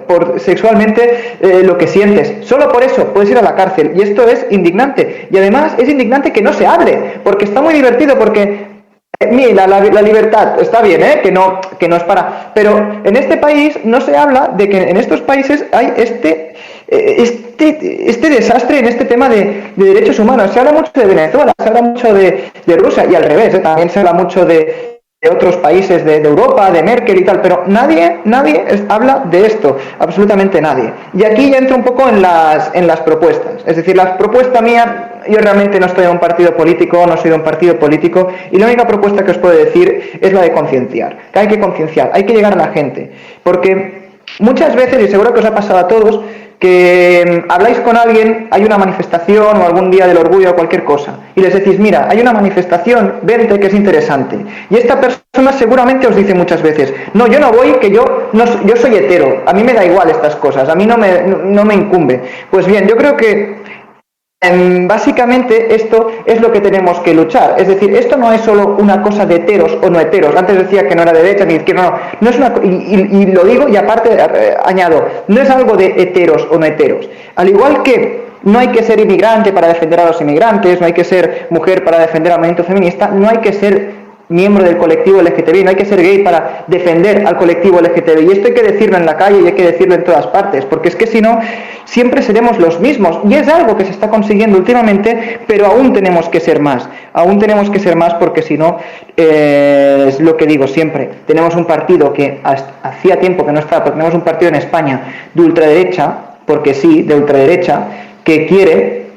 por sexualmente lo que sientes. Solo por eso puedes ir a la cárcel, y esto es indignante. Y además es indignante que no se hable, porque está muy divertido, porque la libertad está bien, que no es para, pero en este país no se habla de que en estos países hay este desastre en este tema de derechos humanos. Se habla mucho de Venezuela, se habla mucho de Rusia, y al revés, también se habla mucho de otros países de Europa, de Merkel y tal, pero nadie habla de esto, absolutamente nadie. Y aquí ya entro un poco en las propuestas. Es decir, la propuesta mía, yo realmente no estoy en un partido político, no soy de un partido político, y la única propuesta que os puedo decir es la de concienciar, que hay que concienciar, hay que llegar a la gente, porque muchas veces, y seguro que os ha pasado a todos, que habláis con alguien, hay una manifestación o algún día del orgullo o cualquier cosa, y les decís, mira, hay una manifestación, vente, que es interesante. Y esta persona seguramente os dice muchas veces, no, yo no voy, que yo soy hetero, a mí me da igual estas cosas, a mí no me incumbe. Pues bien, yo creo que básicamente esto es lo que tenemos que luchar. Es decir, esto no es solo una cosa de heteros o no heteros. Antes decía que no era de derecha ni izquierda, no es una, y lo digo, y aparte añado, no es algo de heteros o no heteros. Al igual que no hay que ser inmigrante para defender a los inmigrantes, no hay que ser mujer para defender al movimiento feminista, no hay que ser miembro del colectivo LGTBI, no hay que ser gay para defender al colectivo LGTBI. Y esto hay que decirlo en la calle y hay que decirlo en todas partes, porque es que si no, siempre seremos los mismos. Y es algo que se está consiguiendo últimamente, pero aún tenemos que ser más. Aún tenemos que ser más, porque si no, es lo que digo siempre. Tenemos un partido que hacía tiempo que no estaba, porque tenemos un partido en España de ultraderecha, porque sí, de ultraderecha, que quiere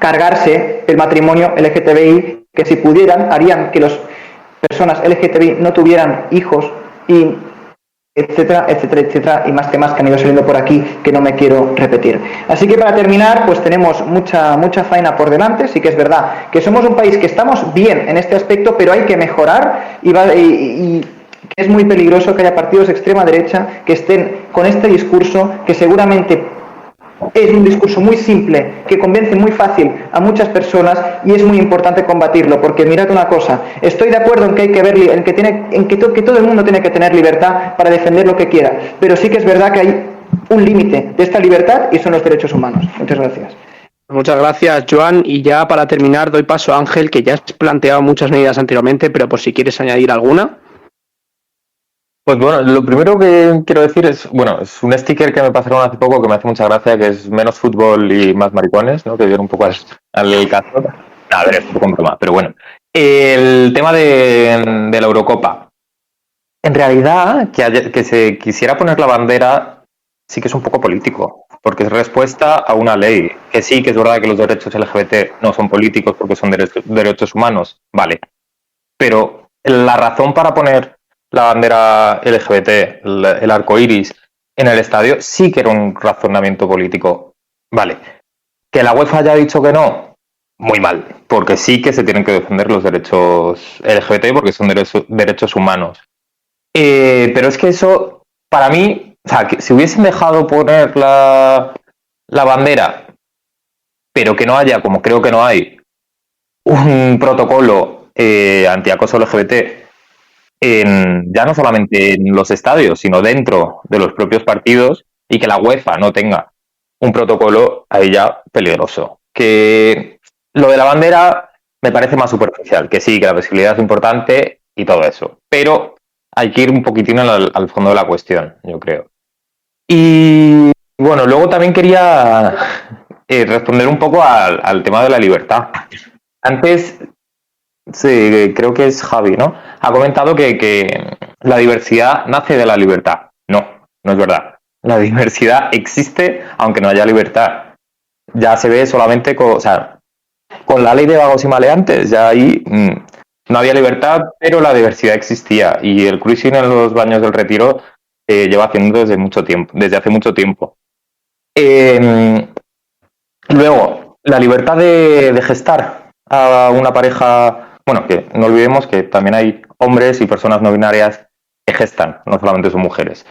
cargarse el matrimonio LGTBI, que si pudieran harían que las personas LGTBI no tuvieran hijos, y etcétera, etcétera, etcétera, y más temas que han ido saliendo por aquí que no me quiero repetir. Así que para terminar, pues tenemos mucha faena por delante. Sí que es verdad que somos un país que estamos bien en este aspecto, pero hay que mejorar, y es muy peligroso que haya partidos de extrema derecha que estén con este discurso, que seguramente es un discurso muy simple, que convence muy fácil a muchas personas y es muy importante combatirlo, porque mirad una cosa, estoy de acuerdo en que hay que ver, que todo el mundo tiene que tener libertad para defender lo que quiera, pero sí que es verdad que hay un límite de esta libertad y son los derechos humanos. Muchas gracias. Muchas gracias, Joan. Y ya para terminar, doy paso a Ángel, que ya has planteado muchas medidas anteriormente, pero por si quieres añadir alguna. Pues bueno, lo primero que quiero decir es, bueno, es un sticker que me pasaron hace poco que me hace mucha gracia, que es menos fútbol y más maricones, ¿no? Que viene un poco al caso. A ver, es un poco broma, pero bueno. El tema de la Eurocopa. En realidad, que se quisiera poner la bandera sí que es un poco político, porque es respuesta a una ley, que sí, que es verdad que los derechos LGBT no son políticos porque son derechos humanos, vale. Pero la razón para poner la bandera LGBT, el arco iris, en el estadio, sí que era un razonamiento político. Vale. Que la UEFA haya dicho que no, muy mal, porque sí que se tienen que defender los derechos LGBT porque son derechos humanos. Pero es que eso, para mí, o sea, que si hubiesen dejado poner la bandera, pero que no haya, como creo que no hay, un protocolo antiacoso LGBT, ya no solamente en los estadios, sino dentro de los propios partidos, y que la UEFA no tenga un protocolo, ahí ya peligroso. Que lo de la bandera me parece más superficial, que sí, que la visibilidad es importante y todo eso, pero hay que ir un poquitín al fondo de la cuestión, yo creo. Y bueno, luego también quería responder un poco al tema de la libertad. Antes, sí, creo que es Javi, ¿no? Ha comentado que la diversidad nace de la libertad. No, no es verdad. La diversidad existe aunque no haya libertad. Ya se ve solamente con la ley de vagos y maleantes, ya ahí no había libertad, pero la diversidad existía. Y el cruising en los baños del Retiro lleva haciendo desde hace mucho tiempo. Luego, la libertad de gestar a una pareja, bueno, que no olvidemos que también hay hombres y personas no binarias que gestan, no solamente son mujeres.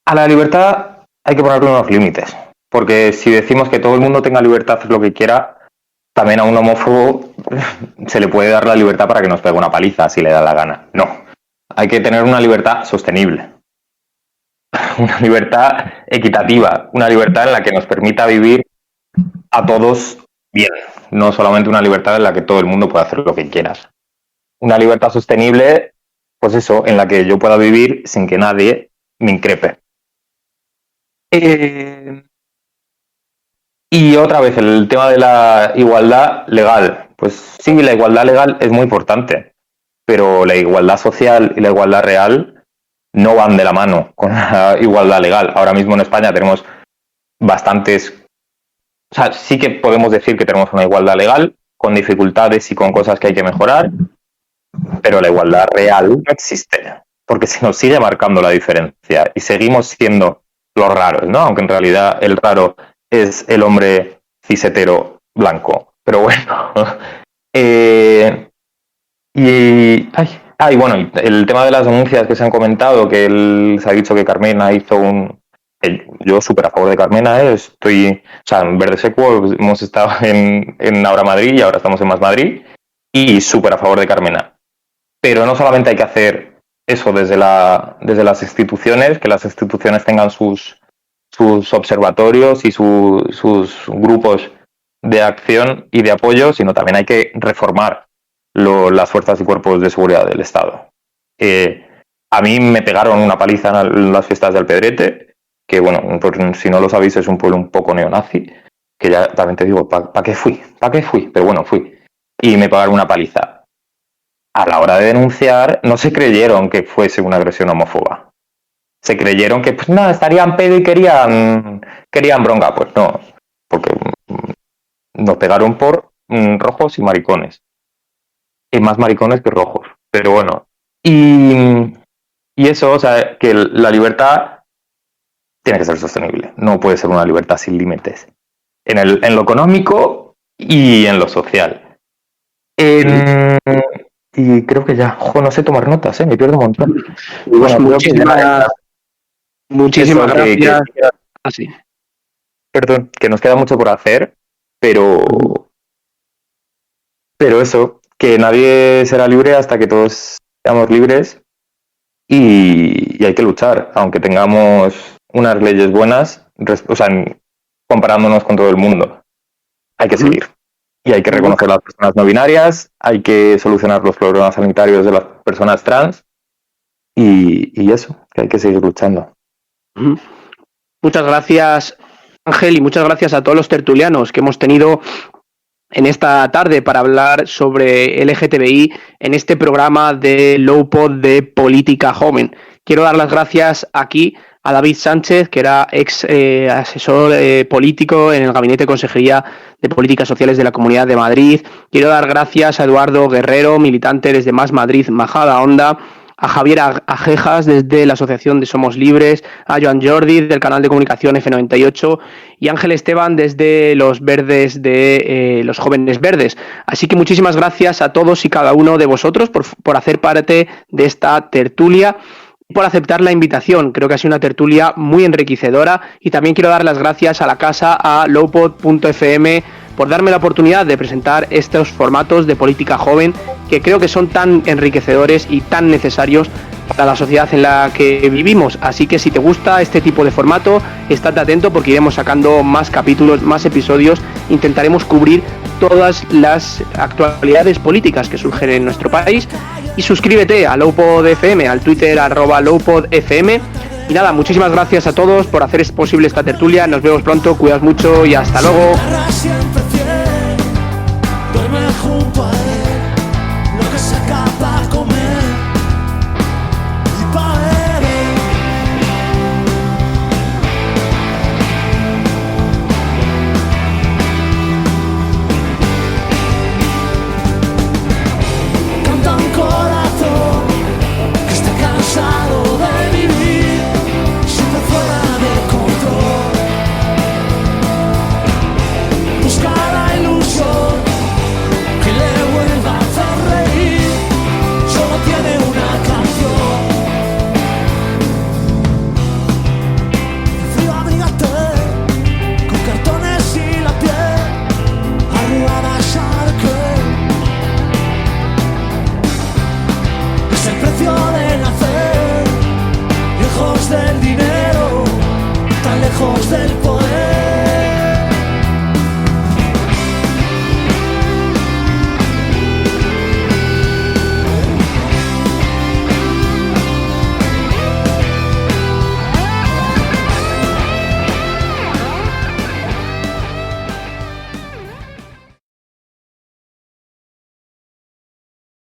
A la libertad hay que ponerle unos límites, porque si decimos que todo el mundo tenga libertad de hacer lo que quiera, también a un homófobo se le puede dar la libertad para que nos pegue una paliza si le da la gana. No, hay que tener una libertad sostenible, una libertad equitativa, una libertad en la que nos permita vivir a todos bien, no solamente una libertad en la que todo el mundo pueda hacer lo que quiera. Una libertad sostenible, pues eso, en la que yo pueda vivir sin que nadie me increpe. Y otra vez, el tema de la igualdad legal. Pues sí, la igualdad legal es muy importante, pero la igualdad social y la igualdad real no van de la mano con la igualdad legal. Ahora mismo en España tenemos bastantes... O sea, sí que podemos decir que tenemos una igualdad legal, con dificultades y con cosas que hay que mejorar, pero la igualdad real no existe, porque se nos sigue marcando la diferencia y seguimos siendo los raros, ¿no? Aunque en realidad el raro es el hombre cis hetero blanco. Pero bueno. Y bueno, el tema de las denuncias que se han comentado, que se ha dicho que Carmena hizo yo súper a favor de Carmena, en Verde Secuo hemos estado en Ahora Madrid y ahora estamos en Más Madrid, y súper a favor de Carmena. Pero no solamente hay que hacer eso desde las instituciones, que las instituciones tengan sus observatorios y sus grupos de acción y de apoyo, sino también hay que reformar las fuerzas y cuerpos de seguridad del Estado. A mí me pegaron una paliza en las fiestas del Pedrete, que bueno, pues, si no lo sabéis es un pueblo un poco neonazi, que ya también te digo, ¿para qué fui? Pero bueno, fui. Y me pagaron una paliza. A la hora de denunciar, no se creyeron que fuese una agresión homófoba. Se creyeron que, pues no, estarían pedo y querían bronca. Pues no, porque nos pegaron por rojos y maricones. Y más maricones que rojos. Pero bueno. Y eso, o sea, que la libertad tiene que ser sostenible. No puede ser una libertad sin límites. En lo económico y en lo social. Y creo que ya, no sé tomar notas, me pierdo un montón. Pues Muchísimas gracias. Así. Perdón, que nos queda mucho por hacer, pero eso, que nadie será libre hasta que todos seamos libres y hay que luchar, aunque tengamos unas leyes buenas, o sea, comparándonos con todo el mundo. Hay que seguir. Y hay que reconocer a las personas no binarias, hay que solucionar los problemas sanitarios de las personas trans y eso, que hay que seguir luchando. Muchas gracias, Ángel, y muchas gracias a todos los tertulianos que hemos tenido en esta tarde para hablar sobre LGTBI en este programa de Lowpod de Política Joven. Quiero dar las gracias aquí a David Sánchez, que era ex asesor político en el Gabinete de Consejería de Políticas Sociales de la Comunidad de Madrid. Quiero dar gracias a Eduardo Guerrero, militante desde Más Madrid Majadahonda, a Javier Ajejas desde la Asociación de Somos Libres, a Joan Jordi del canal de comunicación F98 y Ángel Esteban desde los Verdes de los Jóvenes Verdes. Así que muchísimas gracias a todos y cada uno de vosotros por hacer parte de esta tertulia, por aceptar la invitación. Creo que ha sido una tertulia muy enriquecedora y también quiero dar las gracias a la casa, a lowpod.fm, por darme la oportunidad de presentar estos formatos de política joven que creo que son tan enriquecedores y tan necesarios para la sociedad en la que vivimos. Así que si te gusta este tipo de formato, estate atento porque iremos sacando más capítulos, más episodios, intentaremos cubrir todas las actualidades políticas que surgen en nuestro país. Y suscríbete a Lowpod FM, al Twitter @lowpodfm. Y nada, muchísimas gracias a todos por hacer posible esta tertulia. Nos vemos pronto, cuidaos mucho y hasta luego. Duerme junto a él.